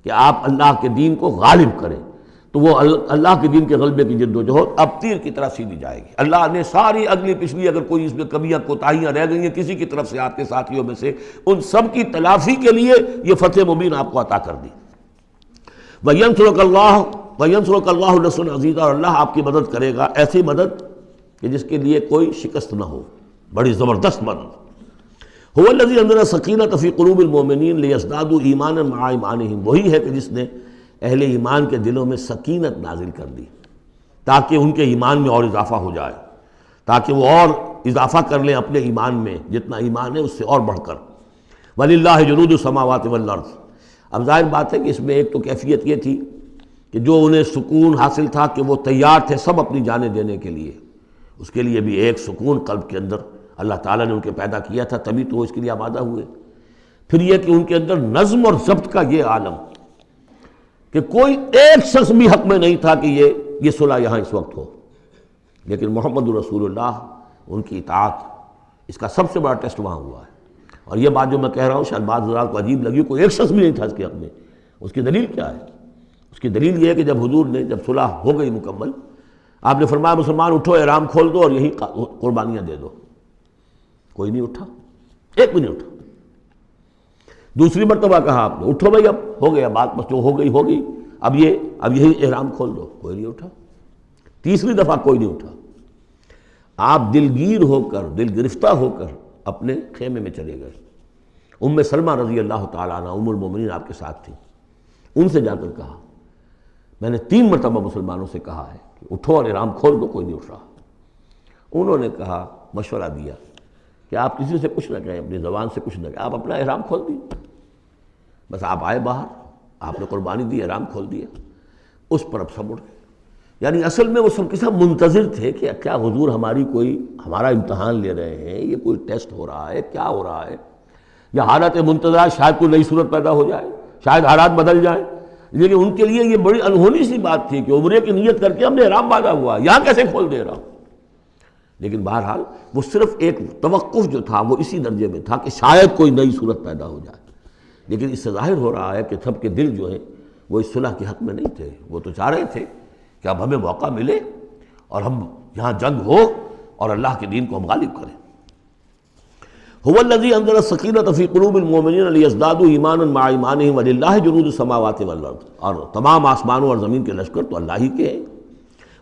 کہ آپ اللہ کے دین کو غالب کریں۔ تو وہ اللہ کے دین کے غلبے کی جد و جہد اب تیر کی طرح سیدھی جائے گی۔ اللہ نے ساری اگلی پچھلی اگر کوئی اس میں کمیاں کوتاہیاں رہ گئی ہیں کسی کی طرف سے آپ کے ساتھیوں میں سے، ان سب کی تلافی کے لیے یہ فتح مبین آپ کو عطا کر دی۔ وَيَنْصُرَكَ اللَّهُ نَصْرًا عَزِيزًا، اور اللہ آپ کی مدد کرے گا ایسی مدد کہ جس کے لیے کوئی شکست نہ ہو، بڑی زبردست مدد۔ هُوَ الَّذِي أَنزَلَ السَّكِينَةَ فِي قُلُوبِ الْمُؤْمِنِينَ لِيَزْدَادُوا إِيمَانًا مَعَ إِيمَانِهِمْ، وہی ہے کہ جس نے اہل ایمان کے دلوں میں سکینت نازل کر دی تاکہ ان کے ایمان میں اور اضافہ ہو جائے، تاکہ وہ اور اضافہ کر لیں اپنے ایمان میں، جتنا ایمان ہے اس سے اور بڑھ کر۔ وَلِلَّهِ جُنُودُ السَّمَاوَاتِ وَالْأَرْضِ، اب ظاہر بات ہے کہ اس میں ایک تو کیفیت یہ تھی کہ جو انہیں سکون حاصل تھا کہ وہ تیار تھے سب اپنی جانیں دینے کے لیے، اس کے لیے بھی ایک سکون قلب کے اندر اللہ تعالیٰ نے ان کے پیدا کیا تھا، تبھی تو وہ اس کے لیے آمادہ ہوئے۔ پھر یہ کہ ان کے اندر نظم اور ضبط کا یہ عالم کہ کوئی ایک شخص بھی حق میں نہیں تھا کہ یہ صلح یہاں اس وقت ہو، لیکن محمد رسول اللہ ان کی اطاعت، اس کا سب سے بڑا ٹیسٹ وہاں ہوا ہے۔ اور یہ بات جو میں کہہ رہا ہوں شاید بعض حضرات کو عجیب لگی، کوئی ایک شخص بھی نہیں تھا اس کے حق میں، اس کی دلیل کیا ہے؟ اس کی دلیل یہ ہے کہ جب حضور نے جب صلح ہو گئی مکمل، آپ نے فرمایا مسلمان اٹھو، احرام کھول دو اور یہی قربانیاں دے دو۔ کوئی نہیں اٹھا، ایک بھی نہیں اٹھا۔ دوسری مرتبہ کہا آپ نے اٹھو بھائی، اب ہو گیا بات، بس جو ہو گئی ہو گئی، اب یہی احرام کھول دو، کوئی نہیں اٹھا۔ تیسری دفعہ کوئی نہیں اٹھا۔ آپ دلگیر ہو کر، دل گرفتہ ہو کر اپنے خیمے میں چلے گئے۔ ام سلمہ رضی اللہ تعالیٰ عنہ ام المومنین آپ کے ساتھ تھیں، ان سے جا کر کہا میں نے 3 مرتبہ مسلمانوں سے کہا ہے کہ اٹھو اور احرام کھول دو، کوئی نہیں اٹھ رہا۔ انہوں نے کہا، مشورہ دیا کہ آپ کسی سے کچھ نہ کہیں، اپنی زبان سے کچھ نہ کہیں، آپ اپنا احرام کھول دیے، بس آپ آئے باہر، آپ نے قربانی دی، احرام کھول دیا، اس پر اب سب اٹھ گئے۔ یعنی اصل میں وہ سب کے سب منتظر تھے کہ کیا حضور ہمارا امتحان لے رہے ہیں، یہ کوئی ٹیسٹ ہو رہا ہے، کیا ہو رہا ہے، یا حالت منتظرہ شاید کوئی نئی صورت پیدا ہو جائے، شاید حالات بدل جائیں۔ لیکن ان کے لیے یہ بڑی انہونی سی بات تھی کہ عمرے کی نیت کر کے ہم نے احرام باندھا ہوا، یہاں کیسے کھول دے رہا ہوں۔ لیکن بہرحال وہ صرف ایک توقف جو تھا وہ اسی درجے میں تھا کہ شاید کوئی نئی صورت پیدا ہو جائے، لیکن اس سے ظاہر ہو رہا ہے کہ سب کے دل جو ہیں وہ اس صلح کے حق میں نہیں تھے۔ وہ تو چاہ رہے تھے کہ اب ہمیں موقع ملے اور ہم یہاں جنگ ہو اور اللہ کے دین کو ہم غالب کریں۔ هو الذی انزل السکینۃ فی قلوب المؤمنین لیزدادوا ایمانا مع ایمانہم وللہ جنود السماوات والارض، اور تمام آسمانوں اور زمین کے لشکر تو اللہ ہی کے ہیں۔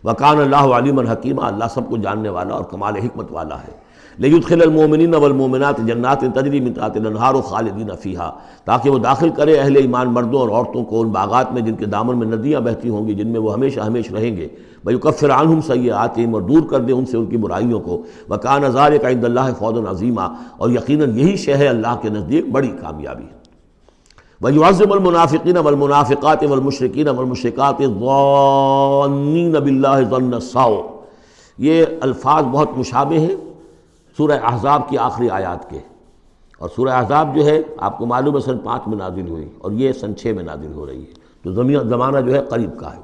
وکان اللہ علیما حکیما، اللہ سب کو جاننے والا اور کمال حکمت والا ہے۔ لیدخل المؤمنین والمؤمنات جنات تجری من تحتها الانہار خالدین فیہا، تاکہ وہ داخل کرے اہل ایمان مردوں اور عورتوں کو ان باغات میں جن کے دامن میں ندیاں بہتی ہوں گی، جن میں وہ ہمیشہ ہمیشہ رہیں گے۔ ویکفر عنہم سیئاتہم، اور دور کر دے ان سے ان کی برائیوں کو۔ وکان ذلک عند اللہ فوزا عظیما، اور یقیناً یہی شے ہے اللہ کے نزدیک بڑی کامیابی۔ وَيُعَذِّبُ الْمُنَافِقِينَ وَالْمُنَافِقَاتِ وَالْمُشْرِكِينَ وَالْمُشْرِكَاتِ الظَّانِّينَ بِاللَّهِ ظَنَّ السَّوْءِ، یہ الفاظ بہت مشابہ ہیں سورہ احزاب کی آخری آیات کے، اور سورہ احزاب جو ہے آپ کو معلوم ہے سن 5 میں نازل ہوئی، اور یہ سن 6 میں نازل ہو رہی ہے، تو زمانہ جو ہے قریب کا ہے۔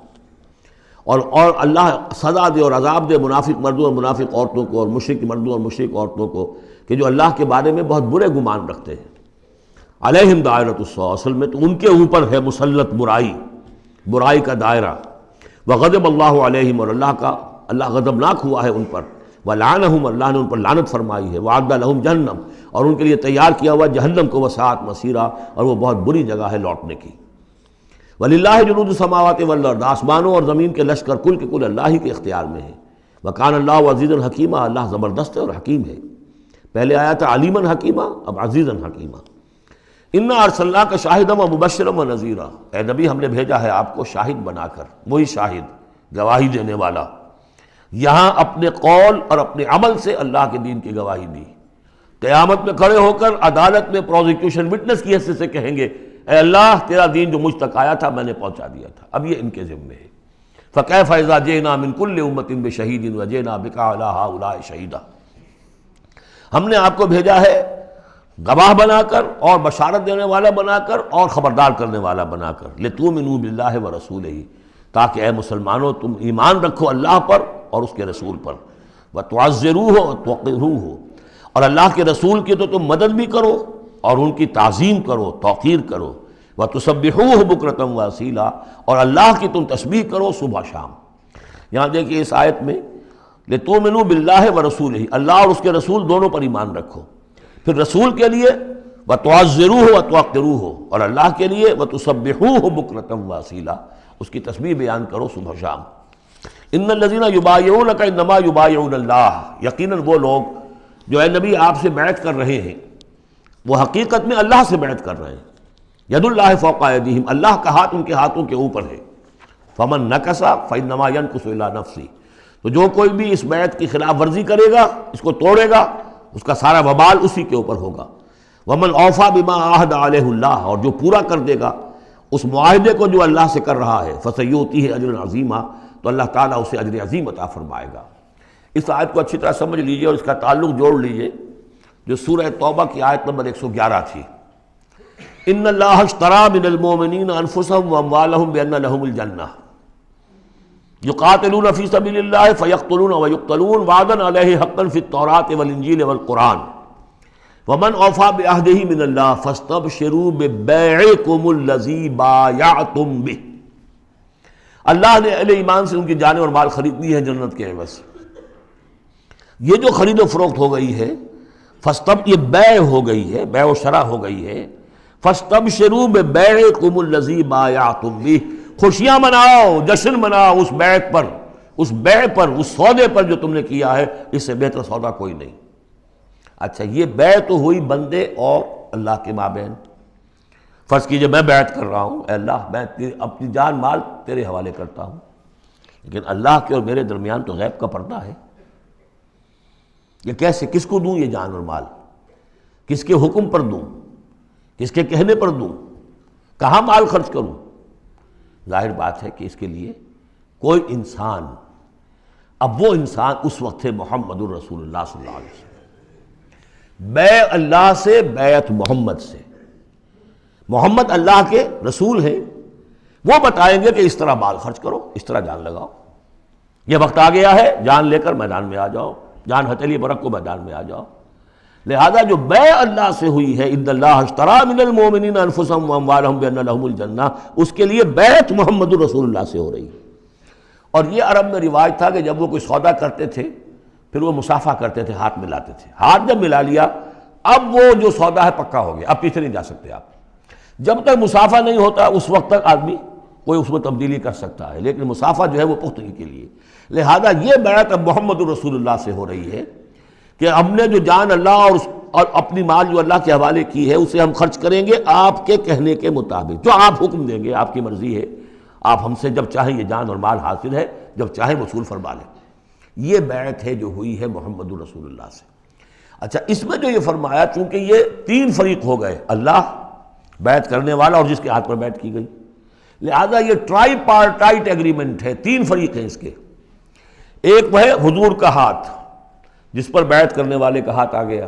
اور اللہ سزا دے اور عذاب دے منافق مردوں اور منافق عورتوں کو، اور مشرک مردوں اور مشرک عورتوں کو، کہ جو اللہ کے بارے میں بہت برے گمان رکھتے ہیں۔ علیہم دائرۃ السوء، اصل میں تو ان کے اوپر ہے مسلط برائی کا دائرہ۔ وغضب اللہ علیہم، اور اللہ غضبناک ہوا ہے ان پر۔ ولعنہم، اللہ نے ان پر لعنت فرمائی ہے۔ وعد لہم جہنم، اور ان کے لیے تیار کیا ہوا جہنم کو، وساعت مصیرا، اور وہ بہت بری جگہ ہے لوٹنے کی۔ وللہ جنود السماوات والارض، آسمانوں اور زمین کے لشکر کل کے کل اللہ ہی کے اختیار میں ہیں۔ وکان اللہ عزیزا حکیما، اللہ زبردست ہے اور حکیم ہے۔ پہلے آیا تھا علیما حکیما، اب عزیزا حکیما۔ انا ارسلناک شاہدا ومبشرا ونذیرا، اے نبی ہم نے بھیجا ہے آپ کو شاہد بنا کر، وہی شاہد گواہی دینے والا۔ یہاں اپنے قول اور اپنے عمل سے اللہ کے دین کی گواہی دی۔ قیامت میں کھڑے ہو کر عدالت میں پروزیکیوشن وٹنس کی حیثیت سے کہیں گے اے اللہ تیرا دین جو مجھ تک آیا تھا میں نے پہنچا دیا تھا، اب یہ ان کے ذمے ہے۔ فکیف اذا جئنا من کل امۃ بشہید وجئنا بک علی ہؤلاء شہیدا، ہم نے آپ کو بھیجا ہے گواہ بنا کر اور بشارت دینے والا بنا کر اور خبردار کرنے والا بنا کر، لتؤمنوا باللہ ورسولہ، تاکہ اے مسلمانوں تم ایمان رکھو اللہ پر اور اس کے رسول پر، وتعزروہ وتوقروہ، اور اللہ کے رسول کی تو تم مدد بھی کرو اور ان کی تعظیم کرو، توقیر کرو، وتسبحوہ بکرۃ واصیلا، اور اللہ کی تم تسبیح کرو صبح شام۔ یہاں دیکھیے اس آیت میں لتؤمنوا باللہ ورسولہ، اللہ اور اس کے رسول دونوں پر ایمان رکھو، پھر رسول کے لیے وتعزروہ وتوقروہ، اور اللہ کے لیے وتسبحوہ بکرۃ واصیلا، اس کی تسبیح بیان کرو صبح شام۔ ان الذین یبایعونک انما یبایعون اللہ، یقیناً وہ لوگ جو اے نبی آپ سے بیعت کر رہے ہیں وہ حقیقت میں اللہ سے بیعت کر رہے ہیں۔ ید اللہ فوق ایدیہم، اللہ کا ہاتھ ان کے ہاتھوں کے اوپر ہے۔ فمن نکث فانما ینکث الی نفسہ، تو جو کوئی بھی اس بیعت کی خلاف ورزی کرے گا، اس کو توڑے گا، اس کا سارا وبال اسی کے اوپر ہوگا۔ ومن اوفی بما عاہد علیہ اللہ، اور جو پورا کر دے گا اس معاہدے کو جو اللہ سے کر رہا ہے، فسیؤتیہ اجرا عظیما، تو اللہ تعالیٰ اسے اجر عظیم عطا فرمائے گا۔ اس آیت کو اچھی طرح سمجھ لیجئے اور اس کا تعلق جوڑ لیجئے جو سورہ توبہ کی آیت نمبر 111 تھی۔ ان اللہ اشتری من المؤمنین انفسهم واموالهم بان لهم الجنہ یقاتلون فی سبیل اللہ فیقتلون ویقتلون وعدا علیہ حقا فی التوراۃ والانجیل والقرآن ومن اوفی بعہدہ من اللہ فاستبشروا ببیعکم الذی بایعتم بہ، اللہ نے اہل ایمان سے ان کی جانیں اور مال خرید لی ہے جنت کے عوض۔ یہ جو خرید و فروخت ہو گئی ہے یہ بیع ہو گئی ہے، بیع و شرع ہو گئی ہے۔ فاستبشروا ببیعکم الذی بایعتم بہ، خوشیاں مناؤ، جشن مناؤ اس بیعت پر، اس بیع پر، اس سودے پر جو تم نے کیا ہے، اس سے بہتر سودا کوئی نہیں۔ اچھا یہ بیع تو ہوئی بندے اور اللہ کے مابین۔ فرض کیجئے میں بیعت کر رہا ہوں، اے اللہ میں اپنی جان مال تیرے حوالے کرتا ہوں، لیکن اللہ کے اور میرے درمیان تو غیب کا پردہ ہے۔ یہ کیسے، کس کو دوں یہ جان اور مال، کس کے حکم پر دوں، کس کے کہنے پر دوں، کہاں مال خرچ کروں؟ ظاہر بات ہے کہ اس کے لیے کوئی انسان، اب وہ انسان اس وقت ہے محمد الرسول اللہ صلی اللہ علیہ وسلم، بیع اللہ سے، بیعت محمد سے۔ محمد اللہ کے رسول ہیں، وہ بتائیں گے کہ اس طرح مال خرچ کرو، اس طرح جان لگاؤ، یہ وقت آ گیا ہے جان لے کر میدان میں آ جاؤ، جان ہتھیلی پر رکھ کو میدان میں آ جاؤ۔ لہذا جو بیع اللہ سے ہوئی ہے، ان اللہ اشتری من المؤمنین انفسهم واموالهم بان لهم الجنہ، اس کے لیے بیعت محمد رسول اللہ سے ہو رہی ہے۔ اور یہ عرب میں رواج تھا کہ جب وہ کوئی سودا کرتے تھے پھر وہ مصافحہ کرتے تھے، ہاتھ ملاتے تھے۔ ہاتھ جب ملا لیا اب وہ جو سودا ہے پکا ہو گیا، اب پیچھے نہیں جا سکتے آپ۔ جب تک مصافحہ نہیں ہوتا اس وقت تک آدمی کوئی اس میں تبدیلی کر سکتا ہے، لیکن مصافحہ جو ہے وہ پختگی کے لیے۔ لہذا یہ بیعت اب محمد رسول اللہ سے ہو رہی ہے کہ ہم نے جو جان اللہ اور اپنی مال جو اللہ کے حوالے کی ہے اسے ہم خرچ کریں گے آپ کے کہنے کے مطابق، جو آپ حکم دیں گے، آپ کی مرضی ہے، آپ ہم سے جب چاہیں یہ جان اور مال حاصل ہے، جب چاہیں وصول فرما لیں۔ یہ بیعت ہے جو ہوئی ہے محمد رسول اللہ سے۔ اچھا، اس میں جو یہ فرمایا، چونکہ یہ تین فریق ہو گئے، اللہ، بیعت کرنے والا اور جس کے ہاتھ پر بیعت کی گئی، لہذا یہ ٹرائی پارٹائٹ ایگریمنٹ ہے، تین فریق ہیں اس کے۔ ایک وہ ہے حضور کا ہاتھ، جس پر بیعت کرنے والے کا ہاتھ آ گیا۔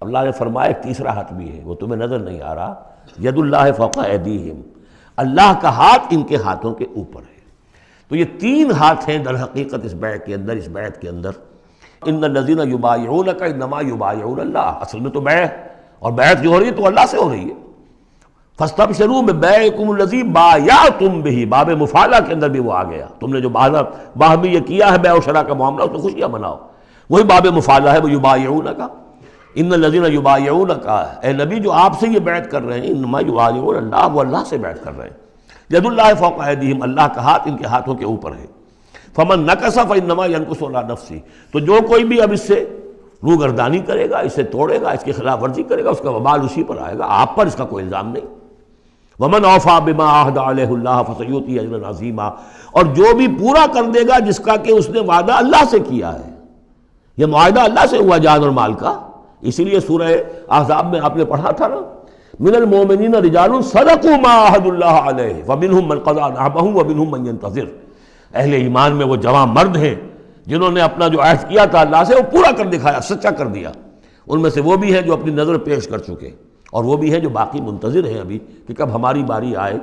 اللہ نے فرمایا ایک تیسرا ہاتھ بھی ہے، وہ تمہیں نظر نہیں آ رہا، ید اللہ فوق ایدیہم، اللہ کا ہاتھ ان کے ہاتھوں کے اوپر ہے۔ تو یہ تین ہاتھ ہیں در حقیقت اس بیعت کے اندر، اس بیعت کے اندر۔ ان الذین یبایعونک انما یبایعون اللہ، اصل میں تو بیعت، اور بیعت جو ہو رہی ہے تو اللہ سے ہو رہی ہے۔ فاستبشروا ببیعکم الذی بایعتم بہ، باب مفاعلہ کے اندر بھی وہ آ گیا، تم نے جو باہمی یہ کیا ہے بیع و شراء کا معاملہ، اس میں خوشیاں مناؤ، وہی باب مفاعلہ ہے، وہ یبایعونک، ان الذین یبایعونک، اے نبی جو آپ سے یہ بیعت کر رہے ہیں، انما یبایعون اللہ، وہ اللہ سے بیعت کر رہے ہیں۔ ید اللہ فوق ایدیہم، اللہ کا ہاتھ ان کے ہاتھوں کے اوپر ہے۔ فمن نکث فانما ینکث علی نفسہ، تو جو کوئی بھی اب اس سے روگردانی کرے گا، اسے توڑے گا، اس کی خلاف ورزی کرے گا، اس کا وبال اسی پر آئے گا، آپ پر اس کا کوئی الزام نہیں۔ ومن اوفی بما عہد علیہ اللہ فسیؤتیہ اجرا عظیما، اور جو بھی پورا کر دے گا جس کا کہ اس نے وعدہ اللہ سے کیا ہے، یہ معاہدہ اللہ سے ہوا جان اور مال کا۔ اسی لیے سورہ احزاب میں آپ نے پڑھا تھا نا، من المؤمنین رجال صدقوا ما عہدوا اللہ علیہ ومنہم من قضی نحبہ ومنہم من ینتظر، اہل ایمان میں وہ جوان مرد ہیں جنہوں نے اپنا جو عہد کیا تھا اللہ سے وہ پورا کر دکھایا، سچا کر دیا۔ ان میں سے وہ بھی ہیں جو اپنی نظر پیش کر چکے، اور وہ بھی ہیں جو باقی منتظر ہیں ابھی کہ کب ہماری باری آئے۔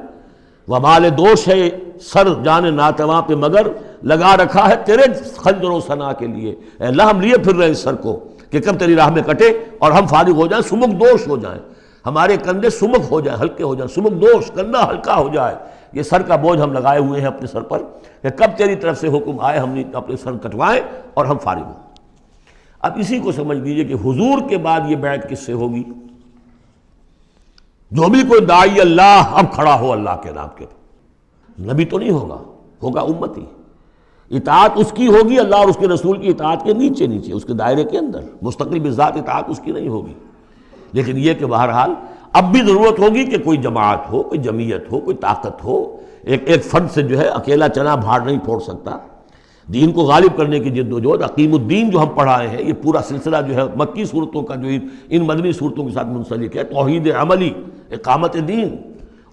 وبال دوش ہے سر جان ناتواں پہ، مگر لگا رکھا ہے تیرے خنجر و ثنا کے لیے، اے اللہ ہم لیے پھر رہے اس سر کو کہ کب تیری راہ میں کٹے اور ہم فارغ ہو جائیں، سمک دوش ہو جائیں، ہمارے کندھے سمک ہو جائیں، ہلکے ہو جائیں، سمک دوش، کندھا ہلکا ہو جائے۔ یہ سر کا بوجھ ہم لگائے ہوئے ہیں اپنے سر پر کہ کب تیری طرف سے حکم آئے ہم نے اپنے سر کٹوائیں اور ہم فارغ ہوں۔ اب اسی کو سمجھ لیجئے کہ حضور کے بعد یہ بیعت کس سے ہوگی؟ جو بھی کوئی داعی اللہ اب کھڑا ہو اللہ کے نام کے، نبی تو نہیں ہوگا، ہوگا امتی، اطاعت اس کی ہوگی، اللہ اور اس کے رسول کی اطاعت کے نیچے نیچے، اس کے دائرے کے اندر، مستقل بذات اطاعت اس کی نہیں ہوگی۔ لیکن یہ کہ بہرحال اب بھی ضرورت ہوگی کہ کوئی جماعت ہو، کوئی جمعیت ہو، کوئی طاقت ہو، ایک فرد سے جو ہے اکیلا چنا بھاڑ نہیں پھوڑ سکتا۔ دین کو غالب کرنے کی جد و جہد، عقیم الدین جو ہم پڑھائے ہیں، یہ پورا سلسلہ جو ہے مکی صورتوں کا جو ان مدنی صورتوں کے ساتھ منسلک ہے، توحید عملی، اقامت دین،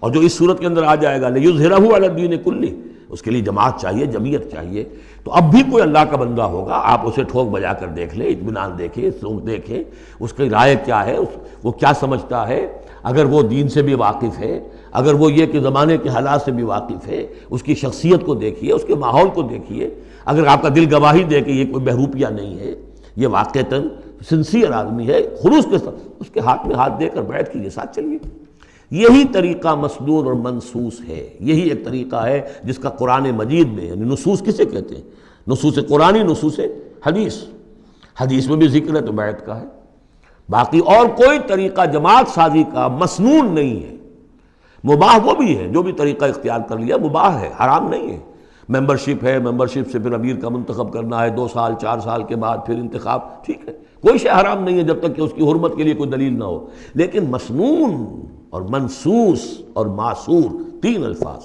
اور جو اس صورت کے اندر آ جائے گا لِیُظْہِرَہُ عَلَى الدِّینِ کُلِّہ، اس کے لیے جماعت چاہیے، جمعیت چاہیے۔ تو اب بھی کوئی اللہ کا بندہ ہوگا، آپ اسے ٹھوک بجا کر دیکھ لیں، اطمینان دیکھیں، سوچ دیکھیں، اس کی رائے کیا ہے، وہ کیا سمجھتا ہے، اگر وہ دین سے بھی واقف ہے، اگر وہ یہ کہ زمانے کے حالات سے بھی واقف ہے، اس کی شخصیت کو دیکھیے، اس کے ماحول کو دیکھیے، اگر آپ کا دل گواہی دے کہ یہ کوئی بہروپیہ نہیں ہے، یہ واقعتاً سنسیئر آدمی ہے، خلوص کے ساتھ اس کے ہاتھ میں ہاتھ دے کر بیعت کیجیے، ساتھ چلیے۔ یہی طریقہ مسنون اور منصوص ہے، یہی ایک طریقہ ہے جس کا قرآن مجید میں، یعنی نصوص کسے کہتے ہیں؟ نصوص قرآنی، نصوص حدیث، حدیث میں بھی ذکر ہے تو بیعت کا ہے۔ باقی اور کوئی طریقہ جماعت سازی کا مسنون نہیں ہے، مباح وہ بھی ہے، جو بھی طریقہ اختیار کر لیا مباح ہے، حرام نہیں ہے۔ ممبرشپ ہے، ممبرشپ سے پھر امیر کا منتخب کرنا ہے، 2 سال 4 سال کے بعد پھر انتخاب، ٹھیک ہے، کوئی شے حرام نہیں ہے جب تک کہ اس کی حرمت کے لیے کوئی دلیل نہ ہو۔ لیکن مسنون اور منصوص اور معصور، تین الفاظ۔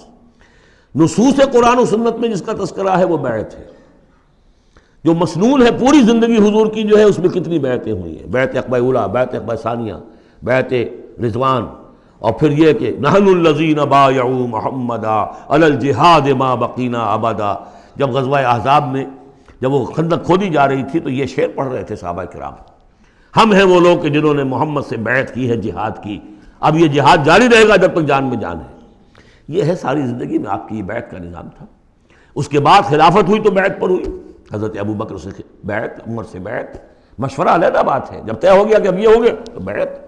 نصوص قرآن و سنت میں جس کا تذکرہ ہے وہ بیعت ہے۔ جو مسنون ہے، پوری زندگی حضور کی جو ہے اس میں کتنی بیعتیں ہوئی ہیں، بیعت عقبہ اولیٰ، بیعت عقبہ ثانیہ، بیعت رضوان، اور پھر یہ کہ نحن الذین بایعوا محمدا علی الجہاد ما بقینا ابدا۔ جب غزوہ احزاب میں جب وہ خندق کھودی جا رہی تھی تو یہ شعر پڑھ رہے تھے صحابہ کرام، ہم ہیں وہ لوگ کہ جنہوں نے محمد سے بیعت کی ہے، جہاد کی، اب یہ جہاد جاری رہے گا جب تک جان میں جان ہے۔ یہ ہے ساری زندگی میں آپ کی بیعت کا نظام تھا۔ اس کے بعد خلافت ہوئی تو بیعت پر ہوئی، حضرت ابو بکر سے بیعت، عمر سے بیعت، مشورہ علیحدہ بات ہے، جب طے ہو گیا کہ اب یہ ہو گیا تو بیعت۔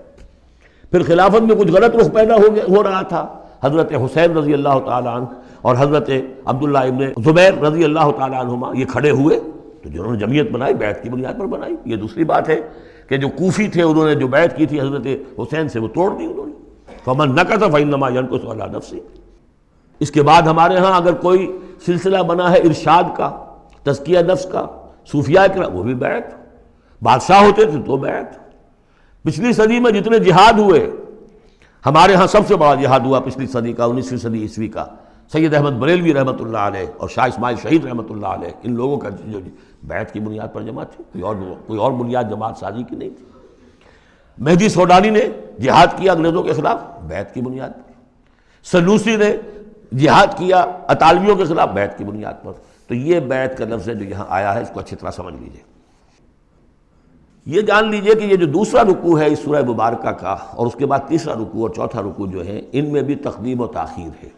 پھر خلافت میں کچھ غلط رخ پیدا ہو رہا تھا، حضرت حسین رضی اللہ تعالیٰ عنہ اور حضرت عبداللہ ابن زبیر رضی اللہ تعالیٰ عنہما یہ کھڑے ہوئے تو جنہوں نے جمعیت بنائی بیعت کی بنیاد پر بنائی۔ یہ دوسری بات ہے کہ جو کوفی تھے انہوں نے جو بیعت کی تھی حضرت حسین سے وہ توڑ دی انہوں نے۔ فمن نکث فانما ینکث علی نفسہ۔ اس کے بعد ہمارے ہاں اگر کوئی سلسلہ بنا ہے ارشاد کا، تزکیہ نفس کا، صوفیاء کرام وہ بھی بیعت، بادشاہ ہوتے تھے تو بیعت۔ پچھلی صدی میں جتنے جہاد ہوئے، ہمارے ہاں سب سے بڑا جہاد ہوا پچھلی صدی کا، 19ویں صدی عیسوی کا، سید احمد بریلوی رحمۃ اللہ علیہ اور شاہ اسماعیل شہید رحمۃ اللہ علیہ، ان لوگوں کا جو بیعت کی بنیاد پر جماعت تھی، کوئی اور بنیاد جماعت سازی کی نہیں تھی۔ مہدی سوڈانی نے جہاد کیا انگریزوں کے خلاف بیعت کی بنیاد پر، سنوسی نے جہاد کیا اطالویوں کے خلاف بیعت کی بنیاد پر۔ تو یہ بیعت کا لفظ ہے جو یہاں آیا ہے، اس کو اچھی طرح سمجھ لیجئے۔ یہ جان لیجئے کہ یہ جو دوسرا رکوع ہے اس سورہ مبارکہ کا، اور اس کے بعد تیسرا رکوع اور چوتھا رکوع جو ہے، ان میں بھی تقدیم و تاخیر ہے۔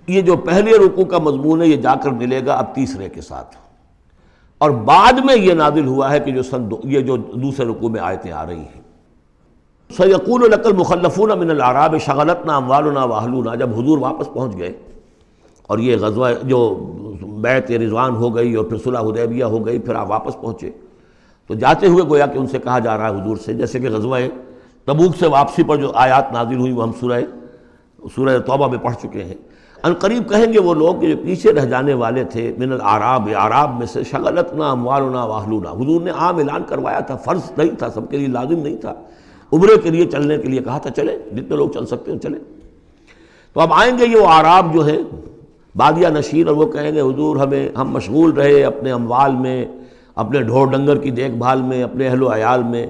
یہ جو پہلے رکوع کا مضمون ہے یہ جا کر ملے گا اب تیسرے کے ساتھ، اور بعد میں یہ نازل ہوا ہے کہ یہ جو دوسرے رکوع میں آیتیں آ رہی ہیں۔ سَيَقُولُ لَكَ الْمُخَلَّفُونَ مِنَ الْأَعْرَابِ شَغَلَتْنَا أَمْوَالُنَا وَأَهْلُونَا، جب حضور واپس پہنچ گئے اور یہ غزوہ جو بیعت رضوان ہو گئی اور پھر صلح حدیبیہ ہو گئی، پھر آپ واپس پہنچے تو جاتے ہوئے گویا کہ ان سے کہا جا رہا ہے حضور سے، جیسے کہ غزوہ تبوک سے واپسی پر جو آیات نازل ہوئی وہ ہم سورہ توبہ میں پڑھ چکے ہیں۔ ان قریب کہیں گے وہ لوگ کہ جو پیچھے رہ جانے والے تھے، من الاعراب، اعراب میں سے، شغلتنا اموالنا واہلونا، حضور نے عام اعلان کروایا تھا، فرض نہیں تھا، سب کے لیے لازم نہیں تھا، عمرے کے لیے چلنے کے لیے کہا تھا چلے، جتنے لوگ چل سکتے ہیں چلے۔ تو اب آئیں گے یہ وہ اعراب جو ہے بادیہ نشین، اور وہ کہیں گے حضور ہم مشغول رہے اپنے اموال میں، اپنے ڈھور ڈنگر کی دیکھ بھال میں، اپنے اہل و عیال میں،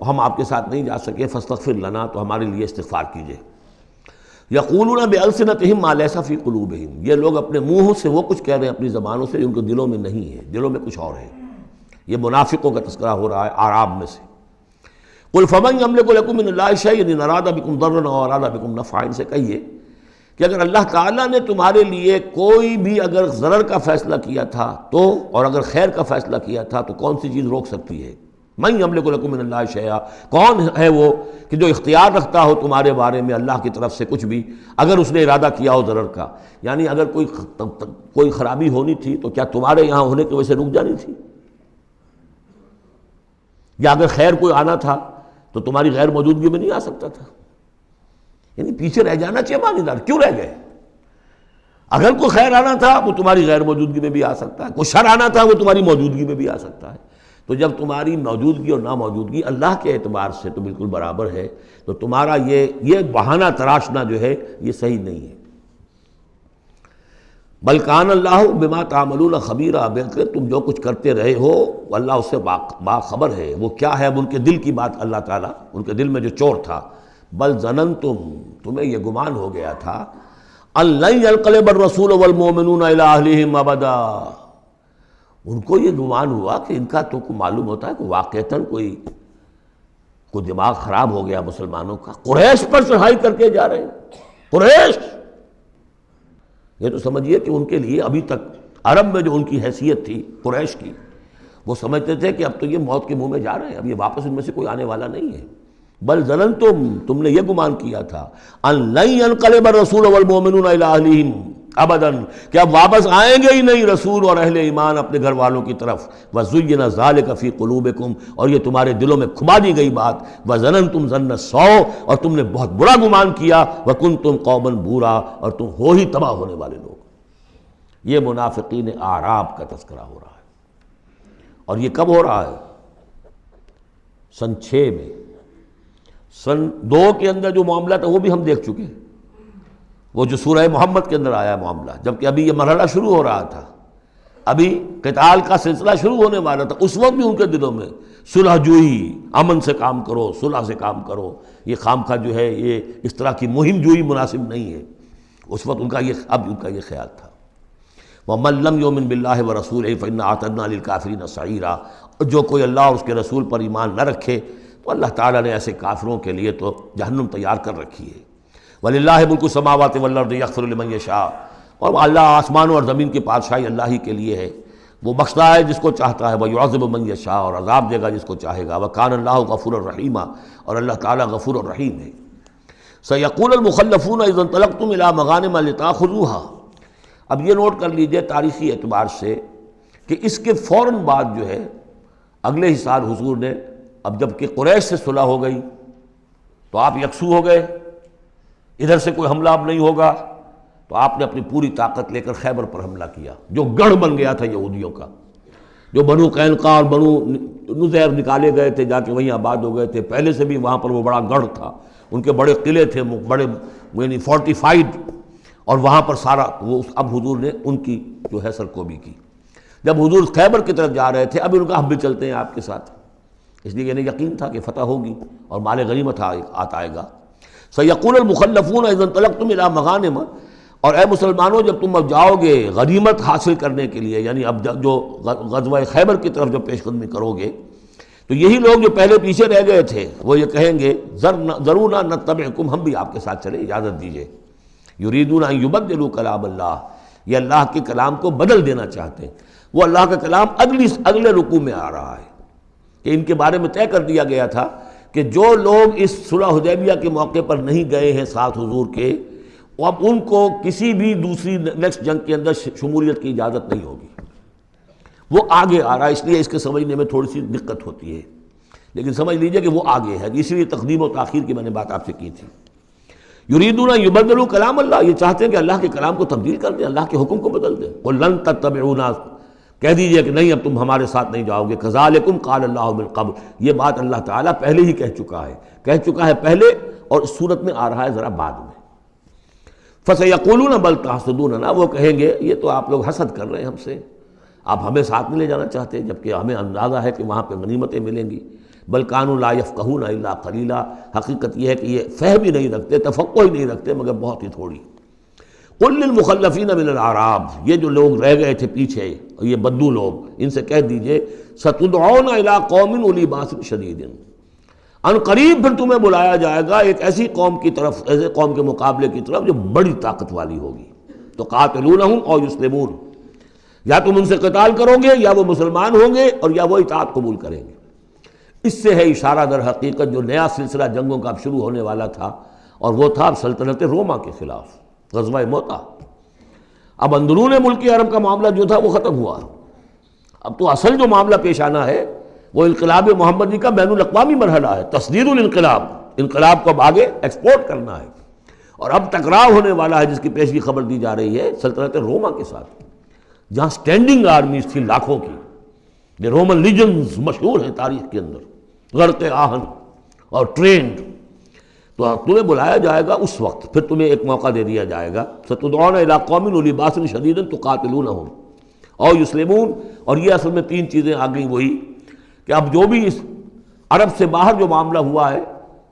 ہم آپ کے ساتھ نہیں جا سکے، فاستغفر لنا، تو ہمارے لیے استغفار کیجئے۔ یقولون بألسنتہم ما لیس فی قلوبہم، یہ لوگ اپنے منہوں سے وہ کچھ کہہ رہے ہیں اپنی زبانوں سے، ان کے دلوں میں نہیں ہے، دلوں میں کچھ اور ہے۔ یہ منافقوں کا تذکرہ ہو رہا ہے اعراب میں سے۔ قل فمن یملک لکم من اللہ شیئا ان اراد بکم ضرا او اراد بکم نفعا، ان سے کہیے کہ اگر اللہ تعالیٰ نے تمہارے لیے کوئی بھی اگر ضرر کا فیصلہ کیا تھا تو، اور اگر خیر کا فیصلہ کیا تھا تو کون سی چیز روک سکتی ہے؟ من یملک لکم من اللہ شیئا، کون ہے وہ کہ جو اختیار رکھتا ہو تمہارے بارے میں اللہ کی طرف سے کچھ بھی، اگر اس نے ارادہ کیا ہو ضرر کا، یعنی اگر کوئی خرابی ہونی تھی تو کیا تمہارے یہاں ہونے کی وجہ سے رک جانی تھی؟ یا اگر خیر کوئی آنا تھا تو تمہاری غیر موجودگی میں نہیں آ سکتا تھا؟ یعنی پیچھے رہ جانا چاہیے معنی دار، کیوں رہ گئے؟ اگر کوئی خیر آنا تھا وہ تمہاری غیر موجودگی میں بھی آ سکتا ہے، کوئی شر آنا تھا وہ تمہاری موجودگی میں بھی آ سکتا ہے۔ تو جب تمہاری موجودگی اور ناموجودگی اللہ کے اعتبار سے تو بالکل برابر ہے، تو تمہارا یہ بہانہ تراشنا جو ہے یہ صحیح نہیں ہے۔ بل کان اللہ بما تعملون خبیرا، بلکہ تم جو کچھ کرتے رہے ہو اللہ اس سے باخبر ہے۔ وہ کیا ہے؟ اب ان کے دل کی بات اللہ تعالیٰ، ان کے دل میں جو چور تھا، بل ظننتم، تمہیں یہ گمان ہو گیا تھا، ان لن ينقلب الرسول والمؤمنون الى اہلہم ابدا، ان کو یہ گمان ہوا کہ ان کا تو معلوم ہوتا ہے کہ واقعتاً کوئی دماغ خراب ہو گیا مسلمانوں کا، قریش پر چڑھائی کر کے جا رہے ہیں، قریش، یہ تو سمجھیے کہ ان کے لیے ابھی تک عرب میں جو ان کی حیثیت تھی قریش کی، وہ سمجھتے تھے کہ اب تو یہ موت کے منہ میں جا رہے ہیں، اب یہ واپس ان میں سے کوئی آنے والا نہیں ہے۔ بل ظننتم، تم نے یہ گمان کیا تھا، ان لن ينقلب الرسول والمؤمنون الى اہلہم ابدا، کہ اب واپس آئیں گے ہی نہیں رسول اور اہل ایمان اپنے گھر والوں کی طرف۔ وَزُيِّنَ ذَلِكَ فِي قُلُوبِكُمْ، اور یہ تمہارے دلوں میں کھبا دی گئی بات، وَظَنَنْتُمْ ظَنَّ السَّوْءِ، اور تم نے بہت برا گمان کیا، وَكُنْتُمْ قَوْمًا بُورًا، اور تم ہو ہی تباہ ہونے والے لوگ۔ یہ منافقین اعراب کا تذکرہ ہو رہا ہے، اور یہ کب ہو رہا ہے؟ سن 6 میں۔ سن 2 کے اندر جو معاملہ تھا وہ بھی ہم دیکھ چکے ہیں، وہ جو سورہ محمد کے اندر آیا معاملہ، جبکہ ابھی یہ مرحلہ شروع ہو رہا تھا، ابھی قتال کا سلسلہ شروع ہونے والا تھا، اس وقت بھی ان کے دلوں میں صلح جوئی، امن سے کام کرو، صلح سے کام کرو، یہ خامخواہ جو ہے یہ اس طرح کی مہم جوئی مناسب نہیں ہے، اس وقت ان کا یہ خیال تھا۔ وَمَن لَّمْ يُؤْمِن بِاللَّهِ وَرَسُولِهِ فَإِنَّا أَعْتَدْنَا لِلْكَافِرِينَ سَعِيرًا، اور جو کوئی اللہ اور اس کے رسول پر ایمان نہ رکھے تو اللہ تعالیٰ نے ایسے کافروں کے لیے تو جہنم تیار کر رکھی ہے۔ وَلِلَّهِ مُلْكُ السَّمَاوَاتِ وَالْأَرْضِ يَغْفِرُ لِمَن يَشَاءُ، اور اللہ آسمانوں اور زمین کی بادشاہی اللہ ہی کے لیے ہے، وہ بخشتا ہے جس کو چاہتا ہے، وَيُعَذِّبُ مَن يَشَاءُ، اور عذاب دے گا جس کو چاہے گا، وَكَانَ اللَّهُ غَفُورًا رَحِيمًا، اور اللہ تعالیٰ غفور الرحیم ہے۔ سَيَقُولُ الْمُخَلَّفُونَ إِذَا انطَلَقْتُمْ إِلَىٰ مَغَانِمَ لِتَأْخُذُوهَا، اب یہ نوٹ کر لیجئے تاریخی اعتبار سے کہ اس کے فوراً بعد جو ہے اگلے ہی سال حضور نے، اب جب کہ قریش سے صلح ہو گئی تو آپ یکسو ہو گئے، ادھر سے کوئی حملہ اب نہیں ہوگا، تو آپ نے اپنی پوری طاقت لے کر خیبر پر حملہ کیا، جو گڑھ بن گیا تھا یہودیوں کا، جو بنو قینقاع اور بنو نذیر نکالے گئے تھے، جا کے وہیں آباد ہو گئے تھے، پہلے سے بھی وہاں پر وہ بڑا گڑھ تھا، ان کے بڑے قلعے تھے، بڑے یعنی فورٹیفائڈ، اور وہاں پر سارا وہ اب حضور نے ان کی جو ہے سرکوبی کی۔ جب حضور خیبر کی طرف جا رہے تھے، اب ان کا ہم بھی چلتے ہیں آپ کے ساتھ، اس لیے انہیں یقین تھا کہ فتح ہوگی اور مال غنیمت آئے گا۔ سیقول المخلفون اذا انطلقتم الی مغانم، اور اے مسلمانوں جب تم اب جاؤ گے غنیمت حاصل کرنے کے لیے، یعنی اب جو غزوہ خیبر کی طرف جو پیش قدمی کرو گے، تو یہی لوگ جو پہلے پیچھے رہ گئے تھے وہ یہ کہیں گے ذرونا نتبعکم، ہم بھی آپ کے ساتھ چلیں، اجازت دیجیے۔ یریدون ان یبدلوا کلام اللہ، یہ اللہ کے کلام کو بدل دینا چاہتے ہیں۔ وہ اللہ کا کلام اگلے رکوع میں آ رہا ہے کہ ان کے بارے میں طے کر دیا گیا تھا کہ جو لوگ اس صلح حدیبیہ کے موقع پر نہیں گئے ہیں ساتھ حضور کے، اب ان کو کسی بھی دوسری نیکسٹ جنگ کے اندر شمولیت کی اجازت نہیں ہوگی۔ وہ آگے آ رہا ہے، اس لیے اس کے سمجھنے میں تھوڑی سی دقت ہوتی ہے، لیکن سمجھ لیجئے کہ وہ آگے ہے، اسی لیے تقدیم و تاخیر کی میں نے بات آپ سے کی تھی۔ یریدون ان یبدلوا کلام اللہ، یہ چاہتے ہیں کہ اللہ کے کلام کو تبدیل کر دیں، اللہ کے حکم کو بدل دیں۔ قل لن تتبعونا، کہہ دیجئے کہ نہیں اب تم ہمارے ساتھ نہیں جاؤ گے۔ کذالکم قال اللہ من قبل، یہ بات اللہ تعالیٰ پہلے ہی کہہ چکا ہے پہلے، اور اس صورت میں آ رہا ہے ذرا بعد میں۔ فسیقولون بل تحسدوننا، وہ کہیں گے یہ تو آپ لوگ حسد کر رہے ہیں ہم سے، آپ ہمیں ساتھ نہیں لے جانا چاہتے، جبکہ ہمیں اندازہ ہے کہ وہاں پہ غنیمتیں ملیں گی۔ بل کانوا لا یفقہون الا قلیلا، حقیقت یہ ہے کہ یہ فہم ہی نہیں رکھتے، تفقہ ہی نہیں رکھتے مگر بہت ہی تھوڑی۔ قل للمخلفین من الاعراب، یہ جو لوگ رہ گئے تھے پیچھے، یہ بدو لوگ، ان سے کہہ دیجئے ستدعون الی قوم اولی باس شدید، ان قریب پھر تمہیں بلایا جائے گا ایک ایسی قوم کی طرف، ایسے قوم کے مقابلے کی طرف جو بڑی طاقت والی ہوگی۔ تو قاتلونہم او یسلمون، یا تم ان سے قتال کرو گے یا وہ مسلمان ہوں گے اور یا وہ اطاعت قبول کریں گے۔ اس سے ہے اشارہ در حقیقت جو نیا سلسلہ جنگوں کا اب شروع ہونے والا تھا، اور وہ تھا سلطنت روما کے خلاف غزوہ موطا۔ اب اندرون ملک عرب کا معاملہ جو تھا وہ ختم ہوا، اب تو اصل جو معاملہ پیش آنا ہے وہ انقلاب محمدی کا بین الاقوامی مرحلہ ہے، تصدیر الانقلاب، انقلاب کو اب آگے ایکسپورٹ کرنا ہے، اور اب ٹکراؤ ہونے والا ہے جس کی پیشگی خبر دی جا رہی ہے سلطنت روما کے ساتھ، جہاں سٹینڈنگ آرمیز تھی لاکھوں کی، یہ رومن لیجنز مشہور ہیں تاریخ کے اندر، غرق آہن اور ٹرینڈ۔ تو تمہیں بلایا جائے گا اس وقت، پھر تمہیں ایک موقع دے دیا جائے گا، ستدعون الی قوم اولی باس شدید تقاتلونہم او یسلمون، اور یہ اصل میں تین چیزیں آ گئیں وہی کہ اب جو بھی اس عرب سے باہر جو معاملہ ہوا ہے،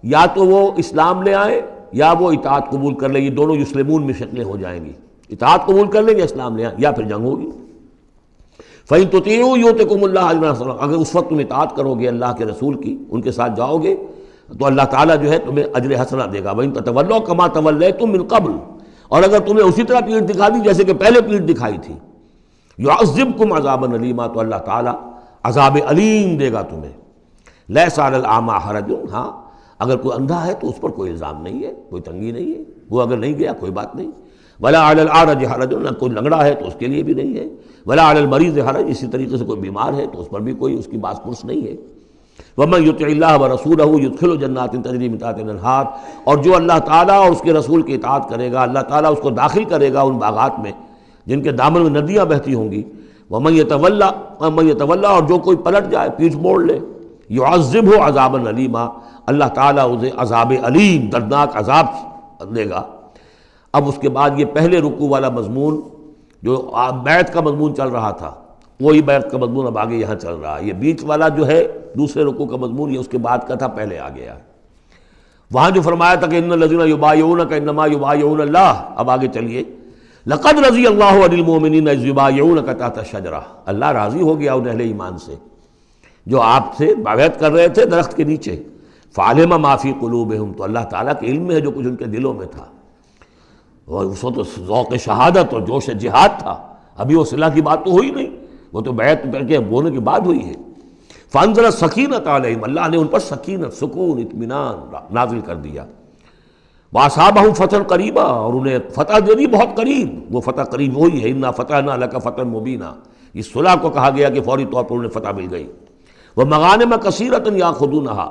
یا تو وہ اسلام لے آئیں یا وہ اطاعت قبول کر لیں، یہ دونوں یسلمون میں شکلیں ہو جائیں گی، اطاعت قبول کر لیں یا اسلام لے آئیں یا پھر جنگ ہوگی۔ فَإِن تُطِيعُوا يُؤْتِكُمُ اللَّهُ أَجْرًا حَسَنًا، اگر اس وقت تم اطاعت کرو گے اللہ کے رسول کی، ان کے ساتھ جاؤ گے تو اللہ تعالیٰ جو ہے تمہیں اجر حسنہ دے گا۔ وَإِن تَتَوَلَّوْا كَمَا تَوَلَّيْتُم مِّن قَبْلُ، اور اگر تمہیں اسی طرح پیٹھ دکھا دی جیسے کہ پہلے پیٹھ دکھائی تھی، يُعَذِّبْكُمْ عَذَابًا أَلِيمًا، تو اللہ تعالیٰ عذاب علیم دے گا تمہیں۔ لَيْسَ عَلَى الْأَعْمَىٰ حَرَجٌ، ہاں اگر کوئی اندھا ہے تو اس پر کوئی الزام نہیں ہے، کوئی تنگی نہیں ہے، وہ اگر نہیں گیا کوئی بات نہیں۔ وَلَا عَلَى الْأَعْرَجِ حَرَجٌ، نہ کوئی لنگڑا ہے تو اس کے لیے بھی نہیں ہے۔ وَلَا عَلَى الْمَرِيضِ حَرَجٌ، اسی طریقے سے کوئی بیمار ہے تو اس پر بھی کوئی اس کی باس پرس نہیں ہے۔ وَمَن يُطِعِ اللَّهَ وَرَسُولَهُ يُدْخِلْهُ جَنَّاتٍ تَجْرِي مِن تَحْتِهَا الْأَنْهَارُ، اور جو اللہ تعالیٰ اور اس کے رسول کی اطاعت کرے گا اللہ تعالیٰ اس کو داخل کرے گا ان باغات میں جن کے دامن میں ندیاں بہتی ہوں گی۔ وَمَن يَتَوَلَّى، اور جو کوئی پلٹ جائے پیٹھ موڑ لے، يُعَذِّبْهُ عَذَابًا أَلِيمًا، اللہ تعالیٰ اسے عذاب علیم دردناک عذاب دے گا۔ اب اس کے بعد یہ پہلے رکوع والا مضمون جو بیعت کا مضمون چل رہا تھا، وہی بیعت کا مضمون اب آگے یہاں چل رہا ہے۔ یہ بیچ والا جو ہے دوسرے رکوع کا مضمون، یہ اس کے بعد کا تھا، پہلے آ گیا۔ وہاں جو فرمایا تھا کہ ان الذین یبایعونک انما یبایعون اللہ، اب آگے چلیے، لقد رضی اللہ عن المؤمنین اذ یبایعونک تحت الشجرہ، اللہ راضی ہو گیا ان اہل ایمان سے جو آپ سے بیعت کر رہے تھے درخت کے نیچے۔ فعلم ما فی قلوبہم، تو اللہ تعالیٰ کے علم میں ہے جو کچھ ان کے دلوں میں تھا، اور اس وقت ذوق شہادت اور جوش جہاد تھا، ابھی وہ صلح کی بات تو ہوئی نہیں، وہ تو بیعت کر کے ہونے کے بعد ہوئی ہے۔ فانزل السکینۃ علیہم، اللہ نے ان پر سکینت، سکون، اطمینان نازل کر دیا۔ واصابہم فتحا قریبا، اور انہیں فتح دے دی بہت قریب، وہ فتح قریب وہی ہے، انا فتحنا لک فتحا مبینا، اس صلح کو کہا گیا کہ فوری طور پر انہیں فتح مل گئی۔ ومغانم کثیرۃ یاخذونہا،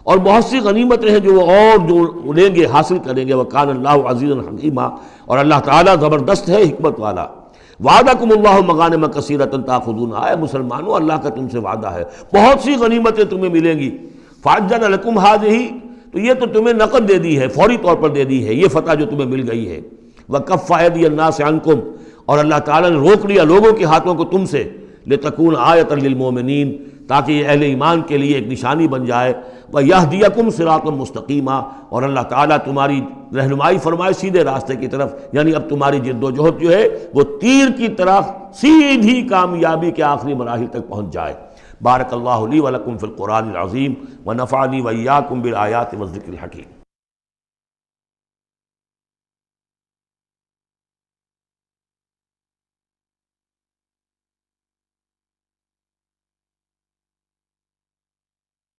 اور بہت سی غنیمتیں ہیں جو وہ اور جو لیں گے حاصل کریں گے. وَكَانَ اللَّهُ عَزِيزًا حَكِيمًا، اور اللہ تعالیٰ زبردست ہے، حکمت والا. وعدکم اللہ مغانم کثیرۃ تاخذونہا، اے مسلمانوں اللہ کا تم سے وعدہ ہے بہت سی غنیمتیں تمہیں ملیں گی. فعجل لکم ہذہ، تو یہ تو تمہیں نقد دے دی ہے، فوری طور پر دے دی ہے یہ فتح جو تمہیں مل گئی ہے. وکف ایدی الناس عنکم، اور اللہ تعالیٰ نے روک لیا لوگوں کے ہاتھوں کو تم سے. لتکون آیۃ للمؤمنین، تاکہ یہ اہل ایمان کے لیے ایک نشانی بن جائے. وَيَهْدِيَكُمْ صِرَاطًا مُسْتَقِيمًا، اور اللہ تعالیٰ تمہاری رہنمائی فرمائے سیدھے راستے کی طرف. یعنی اب تمہاری جد و جہد جو ہے وہ تیر کی طرح سیدھی کامیابی کے آخری مراحل تک پہنچ جائے. بارک اللہ لی ولکم فی القرآن العظیم ونفعنی وإیاکم بالآیات والذکر الحکیم.